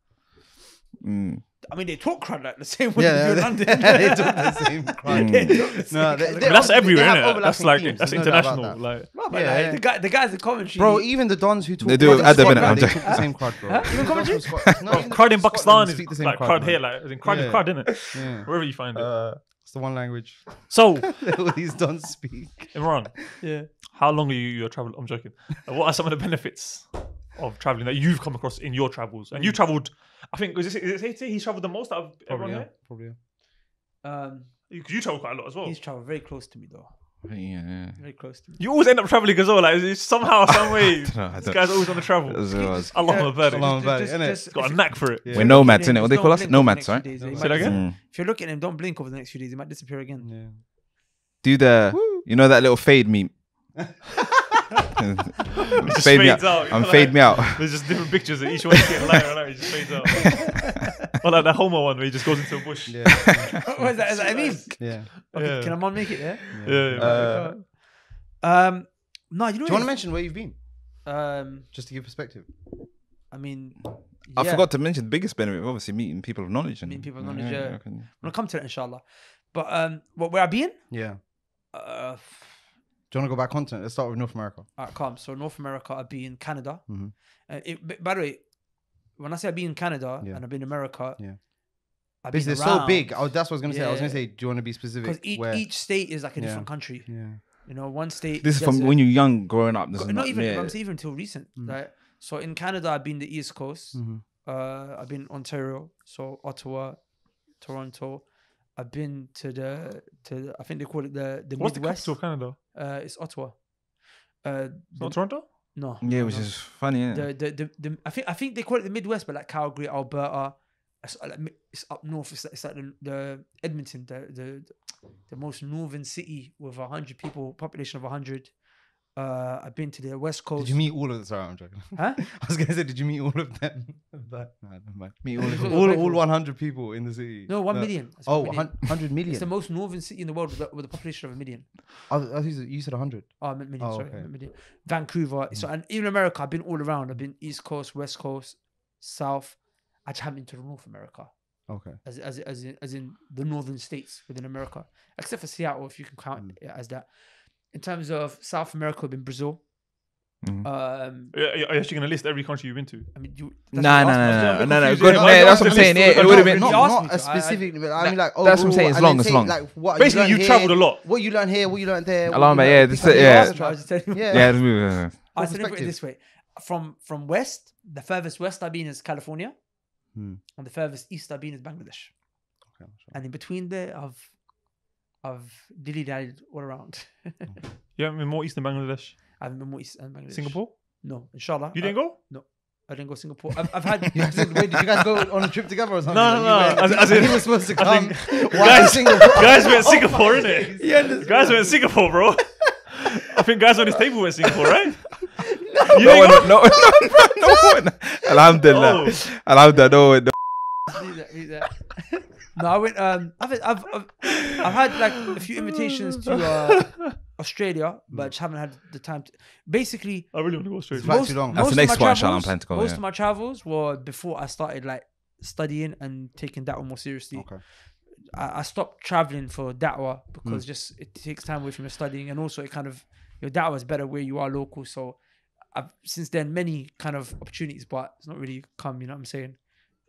Mm. I mean, they talk crud like the same way Yeah, they do in they London. they talk the same crowd. They talk the same No, crud. they- But that's they everywhere, have innit? That's overlapping like themes, that's there's no doubt about international. that. Like, No, but Yeah, like, yeah. the guys in Coventry. Bro, even the Dons who talk They do about at the Scotland, minute, I'm they joking. talk the same crowd, bro. Even The Dons Coventry? from Scotland- no, even the crud in Dons from Pakistan Scotland is speak the same like crud, crud man. here, like as in crud is Yeah. crud, innit? Yeah. Wherever you find it. It's the one language So, all these Dons speak. Imran, Yeah. how long are you traveling? I'm joking. What are some of the benefits of traveling that you've come across in your travels? And you travelled, I think, is it safe to say he's travelled the most out of everyone here? Probably. Because you travel quite a lot as well. He's traveled very close to me though. Yeah. Very close to me. You always end up traveling as well. Like it's somehow, some way, I this don't- guy's always on the travel. Allah Akbar. Allah Akbar, innit? He's got a knack for it. We're nomads, innit? What they call us? Nomads, right? Say that again? If you're looking at him, don't blink over the next few days. He might disappear again. Yeah. Do you know that little fade meme? Just Fade me fades out. out. Fade me out. There's just different pictures and each one's getting lighter and lighter. He just fades out. Or like the Homo one where he just goes into a bush. Yeah. What is that? Is that a meme? Yeah. Okay, Yeah. Can a man make it? Yeah. Yeah. No, you know. Do you want to mention where you've been? mention? Just to give perspective. I mean, I yeah. forgot to mention the biggest benefit of obviously meeting people of knowledge. And, Meeting people of knowledge, yeah. I can- We'll come to that, inshallah. But where I been? Yeah. Do Uh, you want to go back continent? Let's start with North America. Alright, calm. So North America, I've been in Canada. Mhm. By the way, when I say I've been in Canada Yeah. and I've been in America, Yeah. I've Because been they're so around. big. Oh, that's what I was going to say. I was Yeah. going to say, do you want to be Because specific? Where? each state is like a Yeah. different country. Yeah. You know, one state. This is gets from a- when you're young, growing up. This is not even. yeah. I'm saying even until recent. Mm. Right? So in Canada, I've been the East Coast. Mhm. I've been Ontario, so Ottawa, Toronto. I've been to the I think they call it the What's the Midwest. capital of Canada? It's Ottawa. Not Toronto? No. Yeah, no, which no. is funny. Yeah. The I think they call it the Midwest, but like Calgary, Alberta. It's up north. It's like the Edmonton, the most northern city with 100 people, population of 100. I've been to the West Coast. Did you meet all of them? Sorry, I'm joking. Huh? I was going to say, did you meet all of them? But, no, never mind. Meet all of them. all 100 people in the city. No, 1 million. It's Oh, 1 million. 100 million. It's the most northern city in the world with a population of 1 million. You said 100. Oh, I meant million, Oh, sorry. okay. I meant million. Vancouver. So, and even America, I've been all around. I've been East Coast, West Coast, South. I just haven't been to North America, Okay. as in the northern states within America, except for Seattle, if you can count it as that. In terms of South America, I've been Brazil. Mhm. Are you actually going to list every country you've been to? I mean, you. No. I'm Good. confused. Yeah, that's what I'm saying. Yeah, it would have been. You Not, asked not me a to. specific, but I mean like That's what I'm saying, overall, it's and long, then it's say, long. Like, what Basically, you you learned travelled a here, lot. What you learned here, what you learned there. Along, what you yeah, learned- this- because you yeah. asked I about- was just telling you. Yeah. Yeah. I said put it perspective. this way: from west, the furthest west I've been is California, and the furthest east I've been is Bangladesh, Okay, sure. and in between there, I've dilly-dallied all around. You haven't been more east than Bangladesh? I haven't been more east than Bangladesh. Singapore? No, inshallah. You didn't go? I didn't go Singapore. I've had. Wait, did you guys go on a trip together or something? No, no, no. As He in- was supposed to I come. think- Why guys- Singapore? Guys went Oh Singapore, my innit? days. Guys went Singapore, bro. I think guys on his table went Singapore, right? You No didn't one, go? no one. Alhamdulillah. Oh. Alhamdulillah. No one. Leave that. No, I went. I've had like a few invitations to Australia, but I just haven't had the time to. Basically, I really want to go straight. It's fine. Too long. That's most the of next my one, inshallah, I'm travels- planning to go, Most yeah. of my travels were before I started like studying and taking da'wah more seriously. Okay. I stopped traveling for da'wah because just it takes time away from your studying, and also it kind of your da'wah is better where you are local. So I've since then many kind of opportunities, but it's not really come. You know what I'm saying?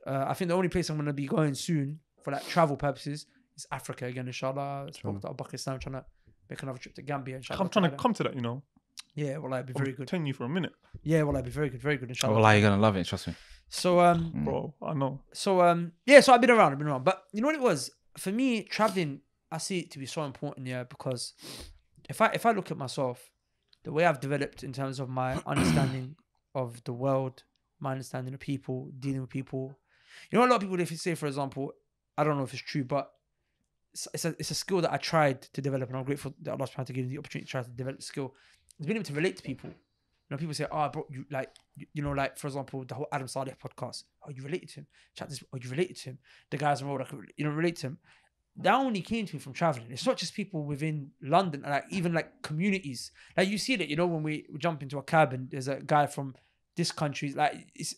I think the only place I'm gonna be going soon for like travel purposes is Africa again, inshallah. I spoke to Abu Bakr Islam, trying to make another trip to Gambia, inshallah. I'm trying to come to that, you know. Yeah, well, I'd be very good. Telling you for a minute, Yeah, well, I'd be very good, inshallah. Wallah, you're gonna love it. Trust me. So bro. I know. yeah, so I've been around, but you know what it was for me traveling. I see it to be so important, yeah, because if I look at myself, the way I've developed in terms of my understanding of the world, my understanding of people, dealing with people. You know, a lot of people, if you say, for example, I don't know if it's true, but it's a skill that I tried to develop, and I'm grateful that Allah subhanahu wa ta'ala gave me the opportunity to try to develop the skill. It's being able to relate to people. You know, people say, "Oh, bro, you like, you know, like for example, the whole Adam Saleh podcast. Oh, you related to him. Chat this. Oh, you related to him. The guys on the road, I could, relate to him. That only came to me from traveling. It's not just people within London, like even like communities. Like you see that, you know, when we jump into a cab and there's a guy from this country, like it's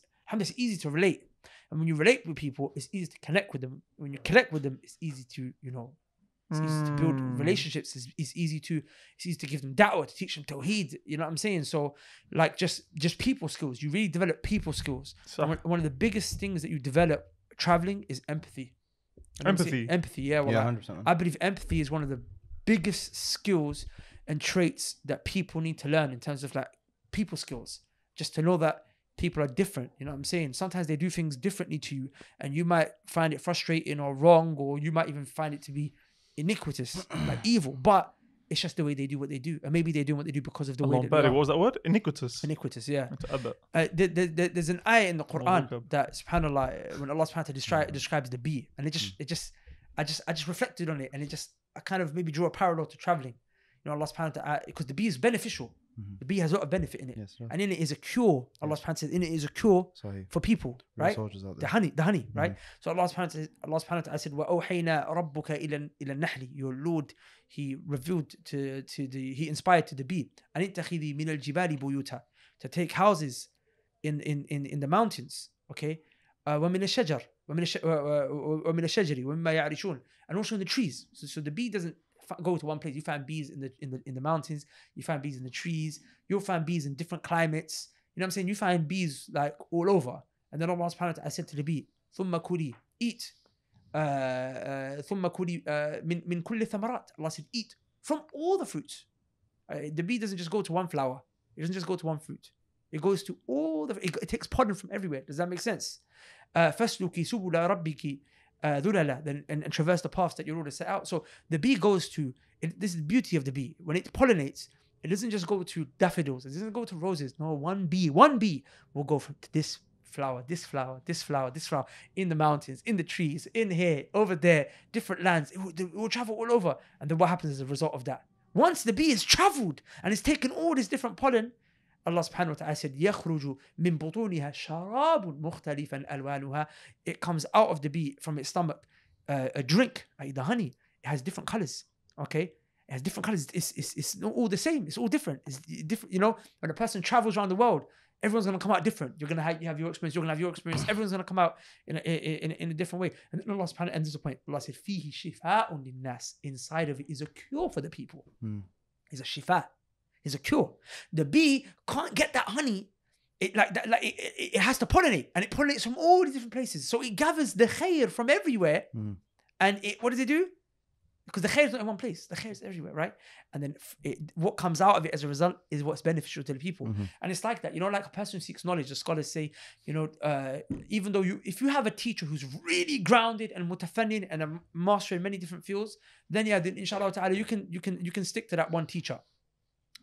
easy to relate. And when you relate with people, it's easy to connect with them. When you connect with them, it's easy to, it's easy to build relationships. It's easy to give them da'wah, to teach them tawheed. You know what I'm saying? So like just people skills. You really develop people skills. So- And one of the biggest things that you develop traveling is empathy. You know what I'm saying? Empathy? Empathy, yeah. Well, Yeah, like, 100%. I believe empathy is one of the biggest skills and traits that people need to learn in terms of like people skills. Just to know that people are different. You know what I'm saying? Sometimes they do things differently to you, and you might find it frustrating or wrong, or you might even find it to be iniquitous, like evil. But it's just the way they do what they do, and maybe they do what they do because of the way that they What are. was that word? Iniquitous. Iniquitous, yeah. To add that. There's an ayah in the Quran okay. that subhanallah, when Allah subhanahu wa ta'ala describes the bee, and I just reflected on it, and I kind of maybe drew a parallel to traveling. You know, Allah subhanahu wa ta'ala, because the bee is beneficial. The bee has a lot of benefit in it. Yes, right. And in it is a cure. Allah subhanahu wa ta'ala says in it is a cure Sorry. for people, Real right? soldiers out The there. honey, right? So Allah subhanahu wa ta'ala said, وَأَوْحَيْنَا رَبُّكَ إِلَى النَّحْلِ. Your Lord, He revealed He inspired to the bee. أَنِ اتَّخِذِي مِنَ الْجِبَالِ بُيُوتًا. To take houses in the mountains, okay? وَمِنَ الشَّجَرِ وَمِمَّا يَعْرِشُونَ. And also in the trees. So the bee doesn't go to one place. You find bees in the mountains. You find bees in the trees. You'll find bees in different climates. You know what I'm saying? You find bees like all over. And then Allah subhanahu wa ta'ala said to the bee, ثُمَّ كُلِي, eat. ثُمَّ كُلِي مِن كُلِّ ثَمَرَاتٍ. Allah said, eat from all the fruits. The bee doesn't just go to one flower. It doesn't just go to one fruit. It goes to all it takes pollen from everywhere. Does that make sense? فَاسْلُكِ سُبُلَ رَبِّكِ ذُلَلًا, and traverse the paths that your Lord has set out. So the bee goes to, this is the beauty of the bee. When it pollinates, it doesn't just go to daffodils. It doesn't go to roses. No, one bee will go from this flower, this flower, this flower, this flower, in the mountains, in the trees, in here, over there, different lands. It will travel all over. And then what happens as a result of that? Once the bee has traveled and has taken all this different pollen, Allah subhanahu wa ta'ala said, يَخْرُجُ مِن بُطُونِهَا شَرَابٌ مُخْتَلِفًا أَلْوَانُهَا. It comes out of the bee, from its stomach, a drink, like the honey. It has different colors, okay? It has different colors. It's not all the same. It's all different. It's different. You know, when a person travels around the world, everyone's going to come out different. You're going to have your experience. You're going to have your experience. Everyone's going to come out in a different way. And then Allah subhanahu wa ta'ala ends the point. Allah said, فِيهِ شِفَاءٌ لِلنَّاسِ. Inside of it is a cure for the people. It's a shifa. It's a cure. The bee can't get that honey. It has to pollinate, and it pollinates from all these different places. So it gathers the khair from everywhere. And what does it do? Because the khair is not in one place. The khair is everywhere, right? And then what comes out of it as a result is what's beneficial to the people. And it's like that, you know, like a person who seeks knowledge. The scholars say, you know, even though if you have a teacher who's really grounded and mutafannin and a master in many different fields, then then inshallah ta'ala you can stick to that one teacher.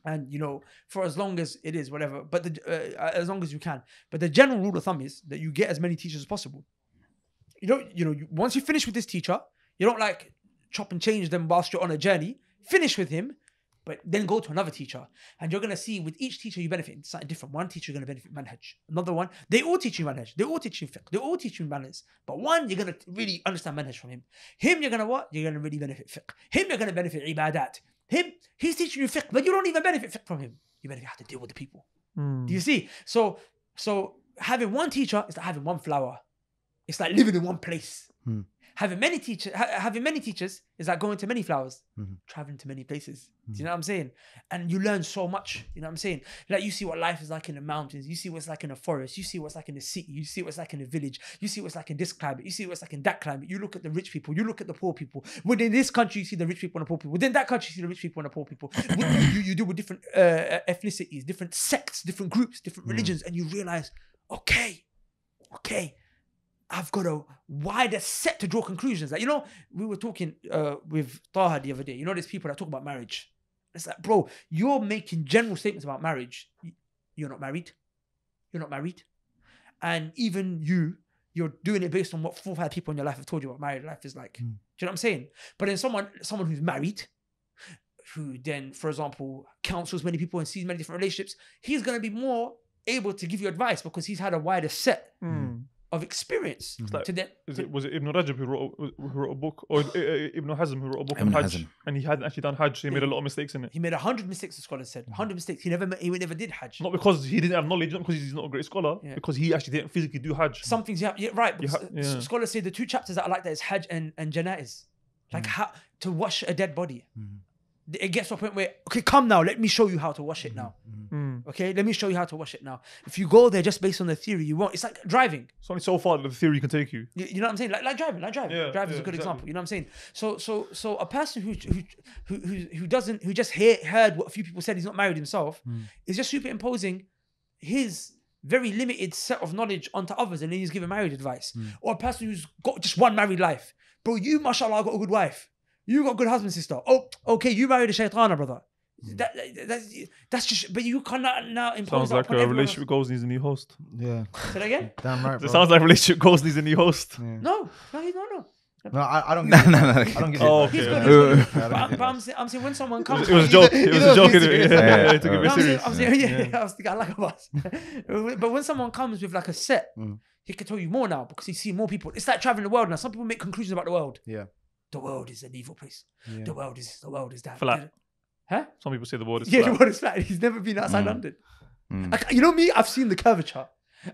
And, you know, for as long as it is, whatever, but as long as you can. But the general rule of thumb is that you get as many teachers as possible. Once you finish with this teacher, you don't like chop and change them whilst you're on a journey. Finish with him, but then go to another teacher. And you're going to see with each teacher you benefit something different. One teacher you're going to benefit manhaj. Another one, they all teach you manhaj. They all teach you fiqh. They all teach you manners. But one, you're going to really understand manhaj from him. Him, you're going to what? You're going to really benefit fiqh. Him, you're going to benefit ibadat. Him, he's teaching you fiqh, but you don't even benefit fiqh from him. You benefit how to deal with the people. Do you see? So having one teacher is like having one flower. It's like living in one place. Having many teachers is like going to many flowers, traveling to many places. Do you know what I'm saying? And you learn so much. You know what I'm saying? Like you see what life is like in the mountains. You see what's like in the forest. You see what's like in the city. You see what's like in the village. You see what's like in this climate. You see what's like in that climate. You look at the rich people. You look at the poor people. Within this country, you see the rich people and the poor people. Within that country, you see the rich people and the poor people. You deal with different ethnicities, different sects, different groups, different religions, and you realize, okay. I've got a wider set to draw conclusions. Like, you know, we were talking with Taha the other day. You know, there's people that talk about marriage. It's like, bro, you're making general statements about marriage. You're not married. You're not married. And even you're doing it based on what 4 or 5 people in your life have told you what married life is like. Do you know what I'm saying? But then someone who's married, who then, for example, counsels many people and sees many different relationships, he's going to be more able to give you advice because he's had a wider set of experience. Was it Ibn Rajab who wrote a book, or Ibn Hazm who wrote a book on Hajj, and he hadn't actually done Hajj, so he made a lot of mistakes in it. He made 100 mistakes, the scholar said. 100 mistakes. He never did Hajj. Not because he didn't have knowledge, not because he's not a great scholar, because he actually didn't physically do Hajj. Some things, right. Scholars say the 2 chapters that I like that is Hajj and Janaiz. Like how to wash a dead body. It gets to a point where, okay, come now, let me show you how to wash it now. Okay, let me show you how to wash it now. If you go there just based on the theory, you won't. It's like driving. It's only so far that the theory can take you. You know what I'm saying? Like driving. Yeah, Driving is a good example. You know what I'm saying? So a person who just heard what a few people said, he's not married himself, is just superimposing his very limited set of knowledge onto others, and then he's giving marriage advice. Or a person who's got just one married life. Bro, you, mashallah, got a good wife. You got a good husband, sister. Oh, okay, you married a shaitana, brother. That's just, but you cannot now impose Sounds like that a upon relationship goals needs a new host. Yeah. Say that again? Damn right, It bro. sounds like relationship goals needs a new host. No, he's not. No, I don't No, give no, it. no. I don't give Oh, it. okay. He's Yeah. good. Yeah, I don't But give I'm saying when someone comes, It was a joke. It was a joke. Innit? Yeah. Yeah, took it a bit No, serious. I'm saying, yeah, I was thinking, I like a bus. But when someone comes with like a set, he can tell you more now because he's seen more people. It's like traveling the world now. Some people make conclusions about the world. Yeah. The world is an evil place. Yeah. The world is that. Flat. Huh? Some people say the word is Yeah, the flat. world is flat. He's never been outside London. You know me? I've seen the curvature.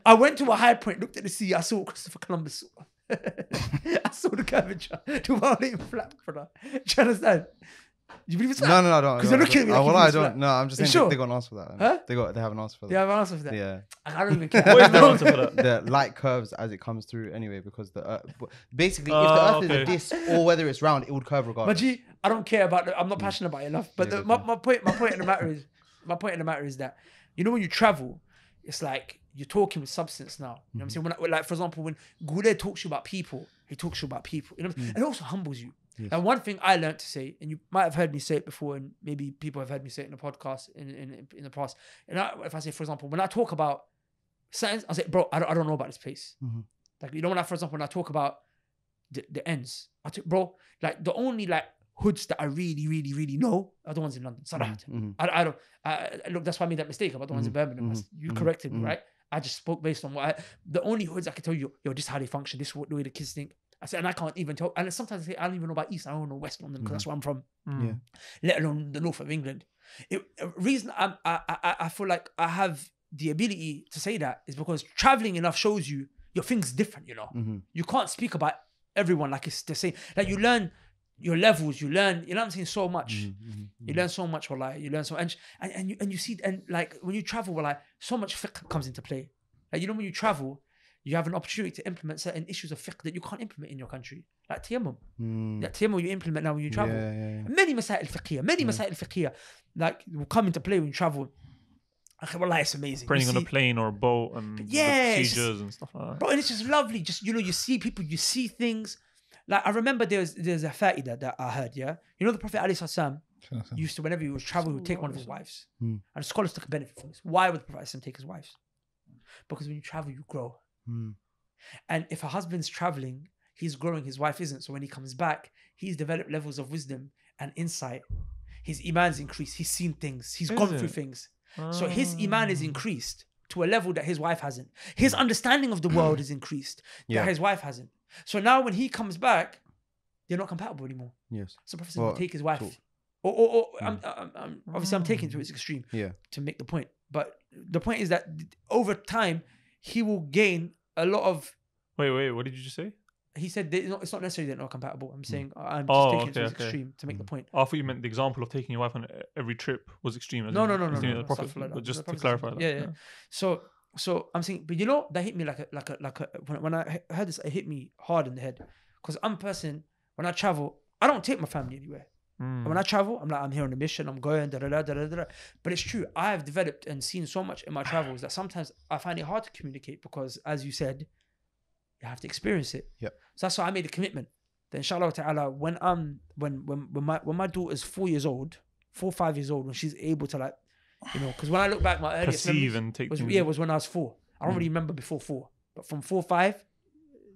I went to a high point, looked at the sea. I saw what Christopher Columbus saw. I saw the curvature. The world ain't flat, brother. Do you understand? You believe it's flat? No, I don't. 'Cause they're looking at me like well, you I think it's don't. flat. No, I'm just saying Sure? they got an answer for that. Huh? They have an answer for that. Yeah, I have an answer for that. Yeah. I don't even care. What is their answer for that? The light curves as it comes through anyway, because the Earth, basically if the Earth is a disc or whether it's round, it would curve But regardless. G, I don't care about I'm not passionate about it enough. But Yeah, my point in the matter is that, you know, when you travel, it's like you're talking with substance now. You know what I'm saying? When like, for example, when Goulet talks to you about people, he talks to you about people. You know, and it also humbles you. Yes. And one thing I learned to say, and you might have heard me say it before, and maybe people have heard me say it in the podcast in the past. And if I say, for example, when I talk about science, I say, bro, I don't know about this place. Like, you know, for example, when I talk about the ends, bro, like the only like hoods that I really, really, really know are the ones in London. Sarahatan. I don't. Look, that's why I made that mistake about the ones in Birmingham. You corrected me, right? I just spoke based on the only hoods I can tell you. Yo, this is how they function. This is what the way the kids think. I said, and I can't even tell. And sometimes I say, I don't even know about East. I don't know West London because that's where I'm from. Yeah. Let alone the north of England. Reason I feel like I have the ability to say that is because traveling enough shows you your thing's different. You know, you can't speak about everyone like it's the same. Like you learn your levels, you learn. You know what I'm saying? So much. You learn so much. Like you learn so and you see, and like when you travel, like so much fiqh comes into play. Like, you know, when you travel, you have an opportunity to implement certain issues of fiqh that you can't implement in your country. Like tayammum. That tayammum you implement now when you travel. Many masail fiqhiyah, like will come into play when you travel. Wallah, it's amazing. Praying on a plane or a boat and the procedures and stuff like that. Bro, and it's just lovely. Just, you know, you see people, you see things. Like, I remember there's a fa'idah that I heard, yeah? You know, the Prophet ﷺ used to, whenever he was traveling, he would take one of his wives. And scholars took a benefit from this. Why would the Prophet ﷺ take his wives? Because when you travel, you grow. And if a husband's traveling, he's growing, his wife isn't. So when he comes back, he's developed levels of wisdom and insight. His iman's increased. He's seen things. He's gone through things. So his iman is increased to a level that his wife hasn't. His understanding of the world is increased that his wife hasn't. So now when he comes back, they're not compatible anymore. Yes. So Prophet will take his wife. Or obviously I'm taking it to its extreme to make the point. But the point is that over time, he will gain a lot of... Wait, what did you just say? He said it's not necessarily they're not compatible. I'm saying I'm just taking it to its extreme to make the point. I thought you meant the example of taking your wife on every trip was extreme. No. The Prophet, but just to clarify that. Yeah. So I'm saying, but you know, that hit me like a when I heard this, it hit me hard in the head because I'm a person, when I travel, I don't take my family anywhere. And when I travel, I'm like, I'm here on a mission, I'm going, da-da-da. But it's true, I have developed and seen so much in my travels that sometimes I find it hard to communicate because, as you said, you have to experience it. Yep. So that's why I made a commitment that inshallah ta'ala, when my daughter's 4 years old, 4 or 5 years old, when she's able to, like, you know, because when I look back, my earliest perceive and take was when I was 4. I don't really remember before 4, but from 4, 5,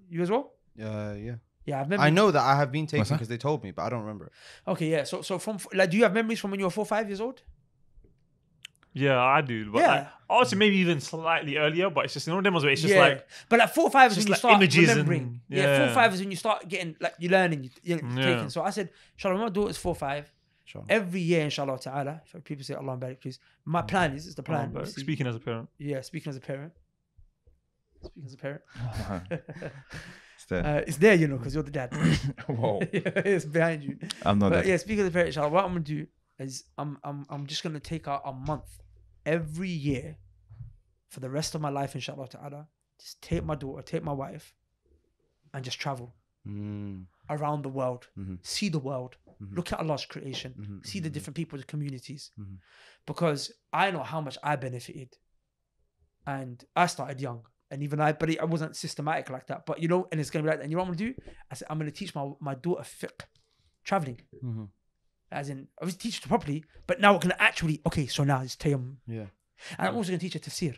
you as well? Yeah. Yeah, I remember. I know that I have been taken because they told me, but I don't remember it. Okay, yeah. So from like, do you have memories from when you were 4, 5 years old? Yeah, I do. But like, also maybe even slightly earlier, but it's just, you know, demos where it's just like... But like 4 or 5 is when you like start images remembering. and- 4 or 5 is when you start getting, like, you're learning, you're Yeah. taking. So I said, inshallah, my daughter's 4 or 5. Sure. Every year, inshallah ta'ala, if people say Allah barik, please. My plan is the plan. but obviously. speaking as a parent. Yeah, speaking as a parent. It's there. It's there, you know, because you're the dad. Whoa. It's behind you. I'm not But that. yeah, speaking as a parent, inshallah, what I'm gonna do is I'm just gonna take out a month every year for the rest of my life, inshallah ta'ala. Just take my daughter, take my wife, and just travel around the world, see the world, look at Allah's creation, see the different people, the communities. Because I know how much I benefited And I started young. And even I wasn't systematic like that. But, and it's going to be like that. And you know what I'm going to do? I said, I'm going to teach my daughter fiqh, traveling. Mm-hmm. As in, I was teaching her properly, but now we're going to actually, so now it's tayammum. Yeah. And I'm also going to teach her tafsir.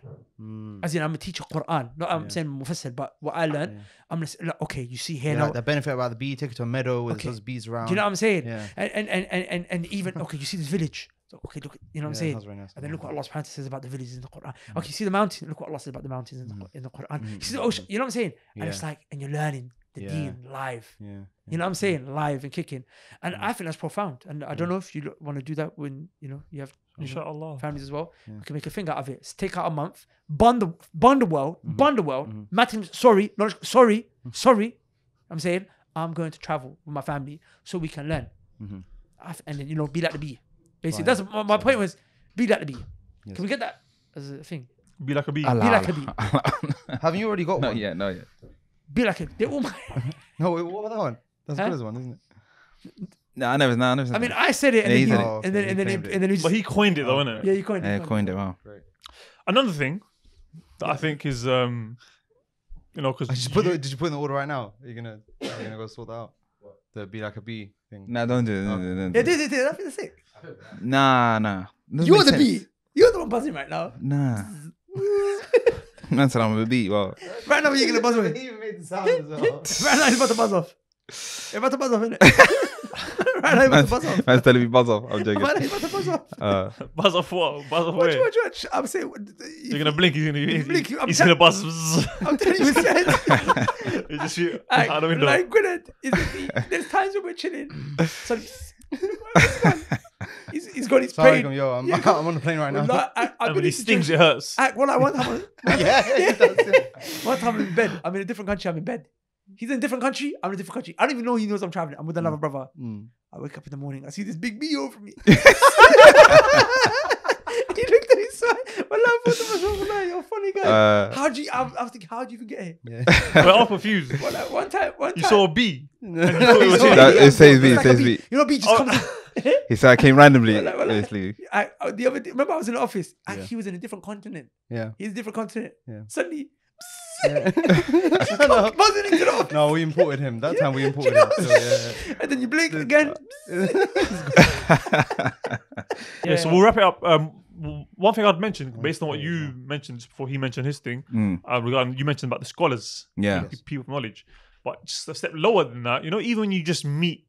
As in, I'm going to teach her Quran. Not I'm saying mufassir, but what I learned, I'm going to say, okay, you see here now. Like the benefit about the bee, take it to a meadow with those bees around. Do you know what I'm saying? Yeah. And even, you see this village. So, look, you know what I'm saying? That's very nice. And then look what Allah subhanahu wa ta'ala says about the villages in the Quran. Okay, you see the mountain, look what Allah says about the mountains in the Quran. You see the ocean, you know what I'm saying? And it's like, and you're learning the deen live. Yeah. You know what I'm saying? Live and kicking. And I think that's profound. And I don't know if you want to do that when, you have Inshallah. families as well. We can make a thing out of it. Let's take out a month, bond the world. Matin, sorry. I'm saying, I'm going to travel with my family so we can learn. And then, be like the bee. Basically, that's my point was, be like the bee. Yes. Can we get that as a thing? Be like a bee. Be like a bee. Haven't you already got one? Not yet. Be like a bee. They're all my... No, wait, what was that one? That's good as one, isn't it? No, I never. I mean, I said it, and then But he coined it, though, innit? Yeah, he coined it. Yeah, coined it. Wow. Great. Another thing that I think is, because Did you put in the order right now? Are you gonna go sort that out? The be like a bee thing. No, don't do it. Don't Yeah, do it. do. That's sick. Nah. Doesn't You're make the sense. bee. You're the one buzzing right now. Nah. Man said I'm a bee. Well, Right now, you're gonna buzz away. He even made the sound as well. Right now, he's about to buzz off. You're about to buzz off, innit? Right now, he's about to buzz off. man's telling me buzz off. I'm joking. Right now, he's about to buzz off. buzz off what? Buzz off where? Watch. I'm saying... You're gonna blink. He's Blink, gonna buzz. I'm telling you, You just shoot out the window. Like, there's times when we're chilling. So, he's got his Sorry, brain. yo, I'm on the plane right now. Like, And when he stings, it hurts. One time, Yeah, one time I'm in bed. I'm in a different country. I'm in bed. He's in a different country. I'm in a different country. I don't even know he knows I'm traveling. I'm with another brother. I wake up in the morning. I see this big bee over me. He looked at his side. You're a funny guy. I was thinking, how do you even get here? Yeah. We're all confused. One time. You saw a bee. It says bee. It says bee. You know, bee just comes. He said I came randomly. Like, Basically. The other day, remember I was in the office. He was in a different continent. Yeah. He's a different continent. Yeah. Suddenly, Yeah. buzzing into the office. No, we imported him. That time we imported him. So, yeah. And then you blink again. Yeah, so we'll wrap it up. One thing I'd mention, based on what you mentioned just before he mentioned his thing, regarding you mentioned about the scholars, Yeah. people of knowledge, but just a step lower than that, even when you just meet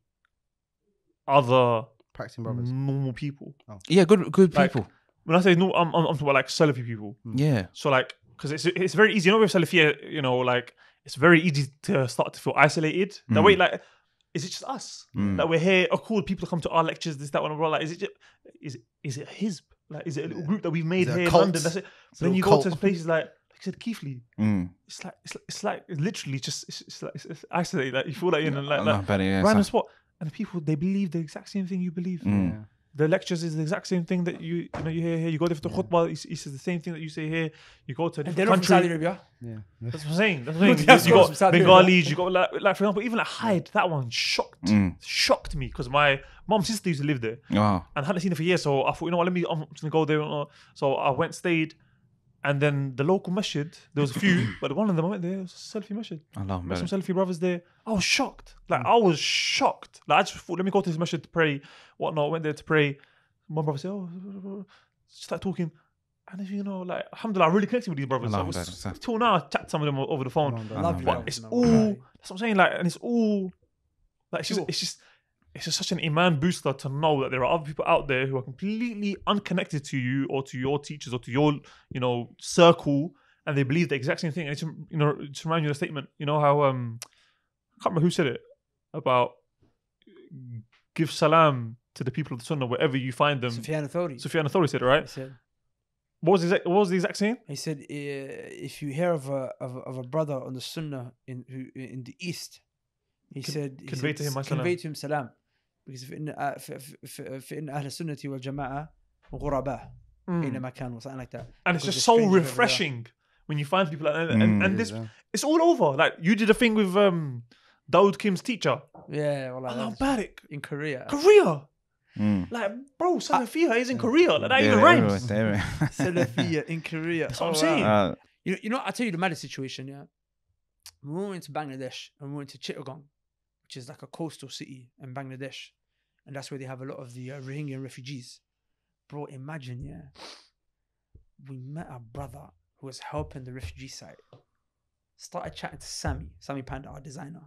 other Practicing brothers. normal people. Yeah, good Like, people. When I say no, I'm talking about like Salafi people. Yeah. So like, because it's very easy. With Salafi, like it's very easy to start to feel isolated. That way, like, is it just us? Like we're here, cool, people come to our lectures, this, that, one, blah. Like, is it his? Like, is it a little group that we've made Is it a here in cult? London? That's it. It's But a then you little go to cult. places like I said, Keithley. It's literally just it's isolated. Like you feel like you're in like random spot, and the people they believe the exact same thing you believe. Yeah. The lectures is the exact same thing that you hear here. You go there for the khutbah, he says the same thing that you say here. You go to a And different they're not from Saudi country. Arabia. Yeah. That's what I'm saying. That's You from got Saudi Bengalis. You got like for example, even like Hyde. That one shocked me because my mom's sister used to live there Wow. and hadn't seen her for years. So I thought, I'm just gonna go there. So I went, stayed, and then the local masjid. There was a few, but one of them I went there. It was a Salafi masjid. Allah, Met some Salafi brothers there. I was shocked. I was shocked. Like I just thought, let me go to this masjid to pray. Whatnot. Went there to pray. My brother said, start talking. And like, alhamdulillah, I really connected with these brothers. So till now, I chat to some of them over the phone. But it's all, that's what I'm saying. Like, and it's all, like, it's just such an iman booster to know that there are other people out there who are completely unconnected to you or to your teachers or to your, circle, and they believe the exact same thing. And it's, just remind you of the statement, how, I can't remember who said it, about give salam to the people of the Sunnah wherever you find them. Sufyan al-Thawri. Sufyan al-Thawri said it, right? He said, What was the exact saying? He said, if you hear of a brother on the Sunnah in the East, Convey to him my salam. Convey to him salam, because فإن أهل السنة والجماعة غرباء أينما كانوا or something like that. And it's Because just they're so strangers over refreshing when you find people like that. And this, it's all over. Like you did a thing with Dawood Kim's teacher. there. Yeah, well, Allah Barik. in Korea. Korea. Like, bro, Salafiyah is in Korea. Like, that Yeah, even they're rhymes. everywhere, Salafiyah in Korea. That's what I'm saying. You know, I'll tell you the maddest situation, yeah. We went to Bangladesh and we went to Chittagong, which is like a coastal city in Bangladesh. And that's where they have a lot of the Rohingya refugees. Bro, imagine, yeah. We met a brother who was helping the refugee site. Started chatting to Sammy Panda, our designer.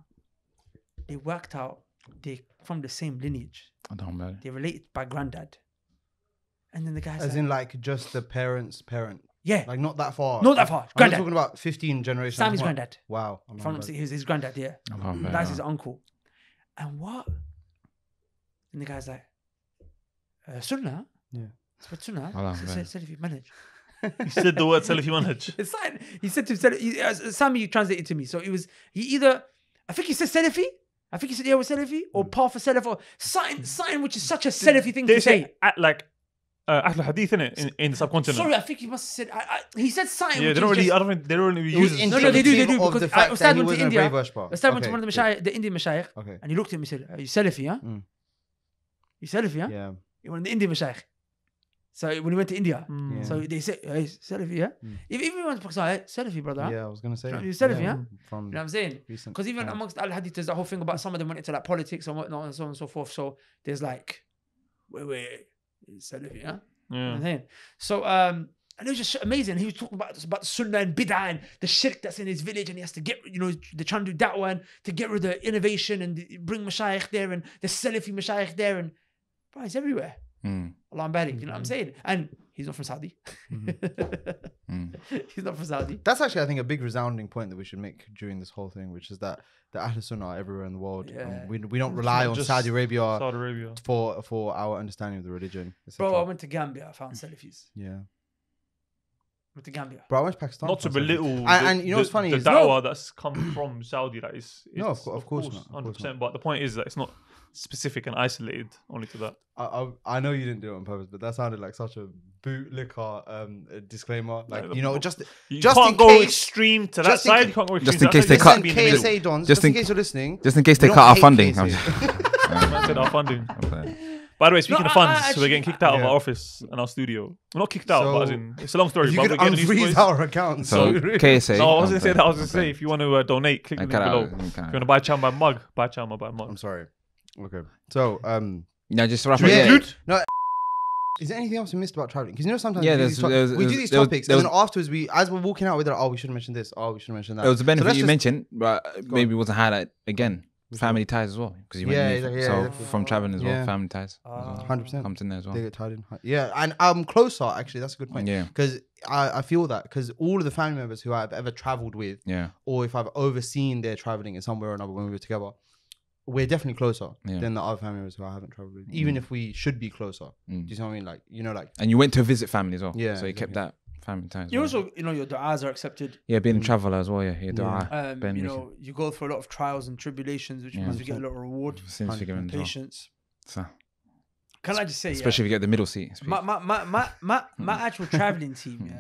They worked out they from the same lineage. I don't know. They're related by granddad. And then the guy's As like, in, like, just the parent's parent. yeah, Like, not that far. not that far. I'm not Granddad. talking about 15 generations. Sammy's What? granddad. Wow. From his granddad, yeah. That's his uncle. And what? And the guy's like, Sunnah? Yeah. But Sunnah? Allah, Salafi manage. He said the word Salafi manhaj. It's like, he said to Sammy translated to me. So it was, he either, I think he said Salafi. I think he said, yeah, we're Salafi. Or Path for Salaf. Or something which is such a Salafi thing They to say, say. like, Ahl Hadith, innit? In the subcontinent. Sorry, I think he must have said, he said something Yeah, which they don't is really, just, I don't think they don't really It was use it. No, they do, indicative of because the fact Ustad that he went to wasn't a India. brainwash bar. Ustad went to Okay, one of good. the Indian Mashaykh. Okay. And he looked at me and said, are you Salafi, huh? Mm. You Salafi, huh? Yeah. He went to the Indian Mashaykh. So when he went to India, Mm. Yeah. so they said, hey, Salafi, yeah? If he went to Pakistan, hey, Salafi, brother. Yeah, I was going to say. You Salafi, yeah? From You know what I'm saying? recent. Because even times. amongst Al Hadith, there's that whole thing about some of them went into like politics and whatnot and so on and so forth. So there's like, wait, Salafi, yeah? You know what Yeah. I'm saying? So, and it was just amazing. He was talking about the Sunnah and Bid'ah and the shirk that's in his village, and he has to get, they're trying to do da'wah and to get rid of the innovation and bring Mashayikh there and the Salafi Mashayikh there, and bro, it's everywhere. Allah barik, you know what I'm saying? And he's not from Saudi. He's not from Saudi. That's actually, I think, a big resounding point that we should make during this whole thing, which is that the Ahl Sunnah are everywhere in the world. Yeah. We don't rely on Just Saudi Arabia Saudi Arabia. for our understanding of the religion. Bro, I went to Gambia, I found Salafis. Yeah. Went to Gambia. Bro, I went to Pakistan. Not to for something. belittle And you know what's funny the is- da'wah that's come from Saudi, that is No, it's- of course not, of course 100%. not. But the point is that it's not specific and isolated only to that. I know you didn't do it on purpose, but that sounded like such a bootlicker disclaimer. Like, just You Just can't in go case- extreme to that just in side. ca- You can't go just extreme in to case that they side. cut- You can't be in the middle. KSA dons, just just in in- case you're listening. Just in case they we cut don't our hate funding. KSA. Man said our funding. By the way, speaking No, of funds, I so we're getting kicked out of Yeah. our office and our studio. We're not kicked out, but as So, in, it's a long story. If you but could we're getting a new unfreeze space. our account. So KSA. No, I was going to say that. I was going I'm to say, if you want to donate, click the link below. If you want to buy Chamba mug, buy Chamba mug. I'm sorry. Okay. So, Yeah, just wrap Should we it. conclude? is there anything else we missed about traveling? Because sometimes Yeah, we do these, there's- we do these there was- topics, there and was- then afterwards, as we're walking out with it, we should have mentioned this. We should have mentioned that. It was a benefit let's you just- mentioned, but maybe it wasn't highlight again. Which Family ties as well, because you went Yeah, there, yeah, so exactly. from traveling as well, Yeah. family ties. as well 100%. comes in there as well. They get tied in. Yeah, and I'm closer, actually. That's a good point. Yeah, Because I feel that, because all of the family members who I've ever traveled with, yeah, or if I've overseen their traveling in somewhere or another when we were together, we're definitely closer Yeah. than the other family members who I haven't traveled with. Even if we should be closer. Do you see what I mean? Like, and you went to visit family as well. Yeah, so you kept exactly. that family ties. You as well. also, your du'as are accepted. Yeah, being a traveler as well. Yeah, your dua. You know, you go through a lot of trials and tribulations, which Yeah. means you get a lot of reward, Sins forgiven as well. patience. So, Can I just say, especially if you get the middle seat. my actual traveling team,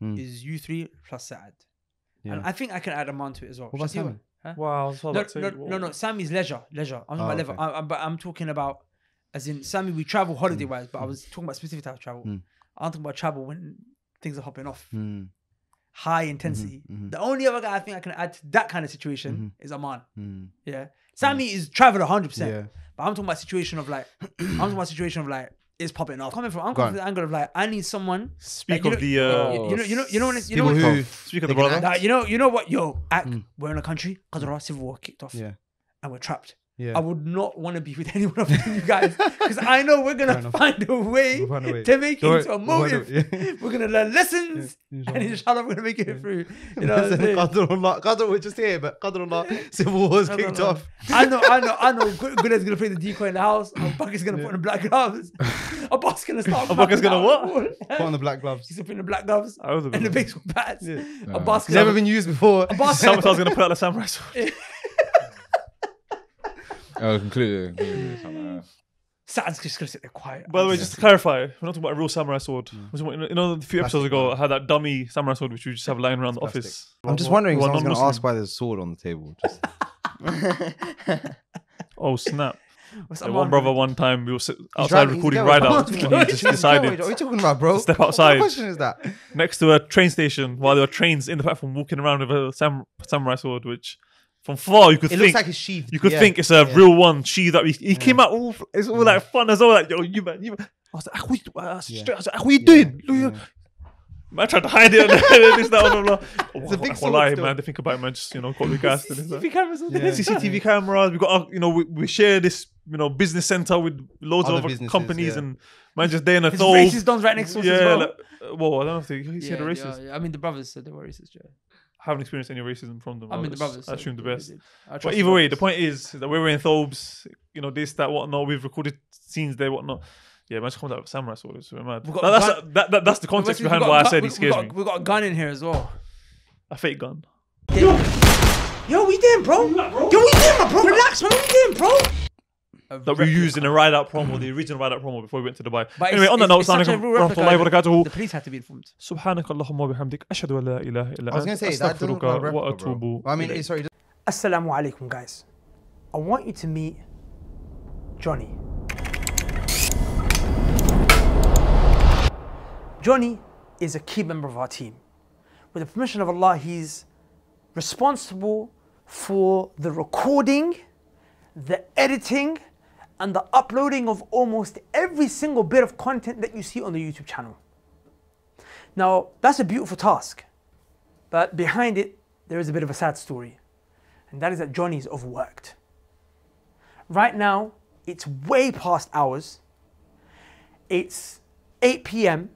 Mm. is you three plus Saad. Yeah. And I think I can add Aman to it as well. What about Shall I say Sammy? Huh? Wow, that's all I'd say. No. Sammy's leisure. I'm talking about leisure. okay. But I'm talking about, as in Sammy, we travel holiday wise, but I was talking about specific type of travel. Mm. I'm talking about travel when things are hopping off, Mm. high intensity. mhm. The only other guy I think I can add to that kind of situation is Aman. Mm. Yeah, Sammy is traveler 100%. Yeah. But I'm talking about situation of like, it's popping off. I'm Go coming on. from the angle of like, I need someone. Speak like, of the. you know when People who Speak of the they can brother. Nah, you know what? Yo, we're in a country because our civil war kicked off, Yeah. and we're trapped. Yeah. I would not want to be with anyone of you guys because I know we're gonna find a way We'll find a way. to make it Don't into a worry, motive. yeah. We're gonna learn lessons, Yeah, and inshallah we're gonna make it through. You know what I'm saying? Qadrullah, we're just here, but Qadrullah, civil wars kicked off. I know. Gule's gonna play the decoy in the house. Abubakar's gonna put on the black gloves. Abubakar's gonna start. Abubakar's gonna what? Put on the black gloves. He's gonna put in the black gloves I was a and the good baseball bats. Yeah. Abbas It's never been used before. Someone was going to put out the samurai sword. Concluded. Saad's just gonna sit there quiet. By the way, just to clarify, we're not talking about a real samurai sword. We're talking about, a few episodes ago, I had that dummy samurai sword which we just have lying around the Plastic. office. I'm just wondering if Well, someone's going to non-Muslim. ask why there's a sword on the table. Just... Oh, snap. One brother, one time, we were outside driving- recording he's Ride going- Out. And he just decided What are you talking about, bro? step What outside. question is that? next to a train station while there were trains in the platform walking around with a samurai sword, which from far you could It think looks like it's sheathed. you could Yeah. think it's a Yeah. real one. He came out all it's all like fun as well. Like, yo, you man. I was like, what are you doing? Look, Yeah. Man tried to hide it. And this, that, blah, blah. It's a big sword Wallahi, still. man. They think about it, man. Just got the gas. CCTV cameras. Yeah. CCTV cameras. We got we share this business center with loads Other of other businesses, companies yeah. and man just there in a His thobe. racist dons right next to us Yeah, as well. like, whoa, I don't know if you see the racist. I mean, the brothers said they were racist. Yeah. I haven't experienced any racism from them. I mean, the brothers. I assume the best. But But either way, the point is that we're in Thobes, this, that, whatnot. We've recorded scenes there, whatnot. Yeah, man, just comes out with samurai sword. It's so mad. We've got That's the context behind why I said he scares me. We got a gun in here as well. A fake gun. Yo, we doing, bro? Yo, we doing, my bro? Relax, man. What we doing, bro? That we used in the Ride Out promo, the original Ride Out promo before we went to Dubai. But Anyway, on that note, such a real replica. Assalamu alaikum. The police had to be informed. سبحانك اللهم وبحمدك أشهد أن لا إله إلا I was gonna أنت say that doesn't أستغفرك look like a replica, وأتوب bro. I mean, إليك. sorry. Assalamu alaikum, guys. I want you to meet Johnny. Johnny is a key member of our team. With the permission of Allah, he's responsible for the recording, the editing, and the uploading of almost every single bit of content that you see on the YouTube channel. Now, that's a beautiful task, but behind it, there is a bit of a sad story. And that is that Johnny's overworked. Right now, it's way past hours. It's 8 p.m.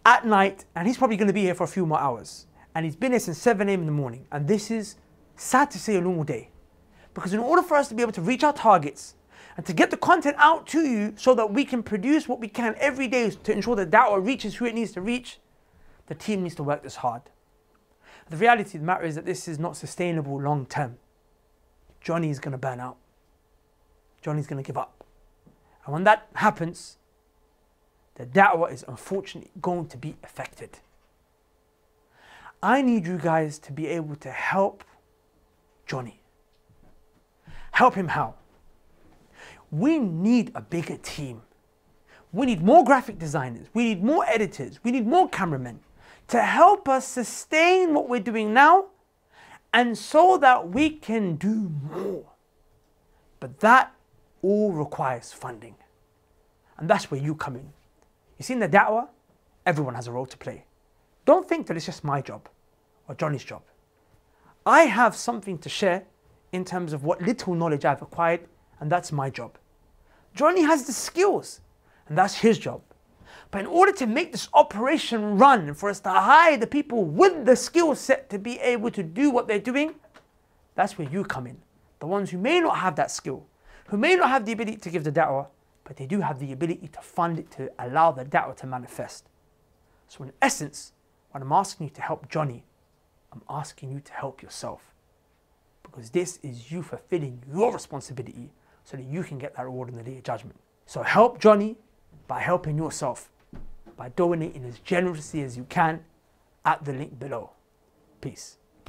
at night, and he's probably going to be here for a few more hours. And he's been here since 7 a.m. in the morning. And this is, sad to say, a normal day. Because in order for us to be able to reach our targets and to get the content out to you so that we can produce what we can every day to ensure that da'wah reaches who it needs to reach, the team needs to work this hard. The reality of the matter is that this is not sustainable long term. Johnny is going to burn out. Johnny's going to give up. And when that happens, the da'wah is unfortunately going to be affected. I need you guys to be able to help Johnny. Help him how? We need a bigger team. We need more graphic designers. We need more editors. We need more cameramen to help us sustain what we're doing now and so that we can do more. But that all requires funding. And that's where you come in. You see, in the da'wah, everyone has a role to play. Don't think that it's just my job or Johnny's job. I have something to share in terms of what little knowledge I've acquired, and that's my job. Johnny has the skills, and that's his job. But in order to make this operation run and for us to hire the people with the skill set to be able to do what they're doing, that's where you come in. The ones who may not have that skill, who may not have the ability to give the da'wah, but they do have the ability to fund it to allow the da'wah to manifest. So in essence, when I'm asking you to help Johnny, I'm asking you to help yourself. Because this is you fulfilling your responsibility so that you can get that reward on the day of judgment. So help Johnny by helping yourself, by donating as generously as you can at the link below. Peace.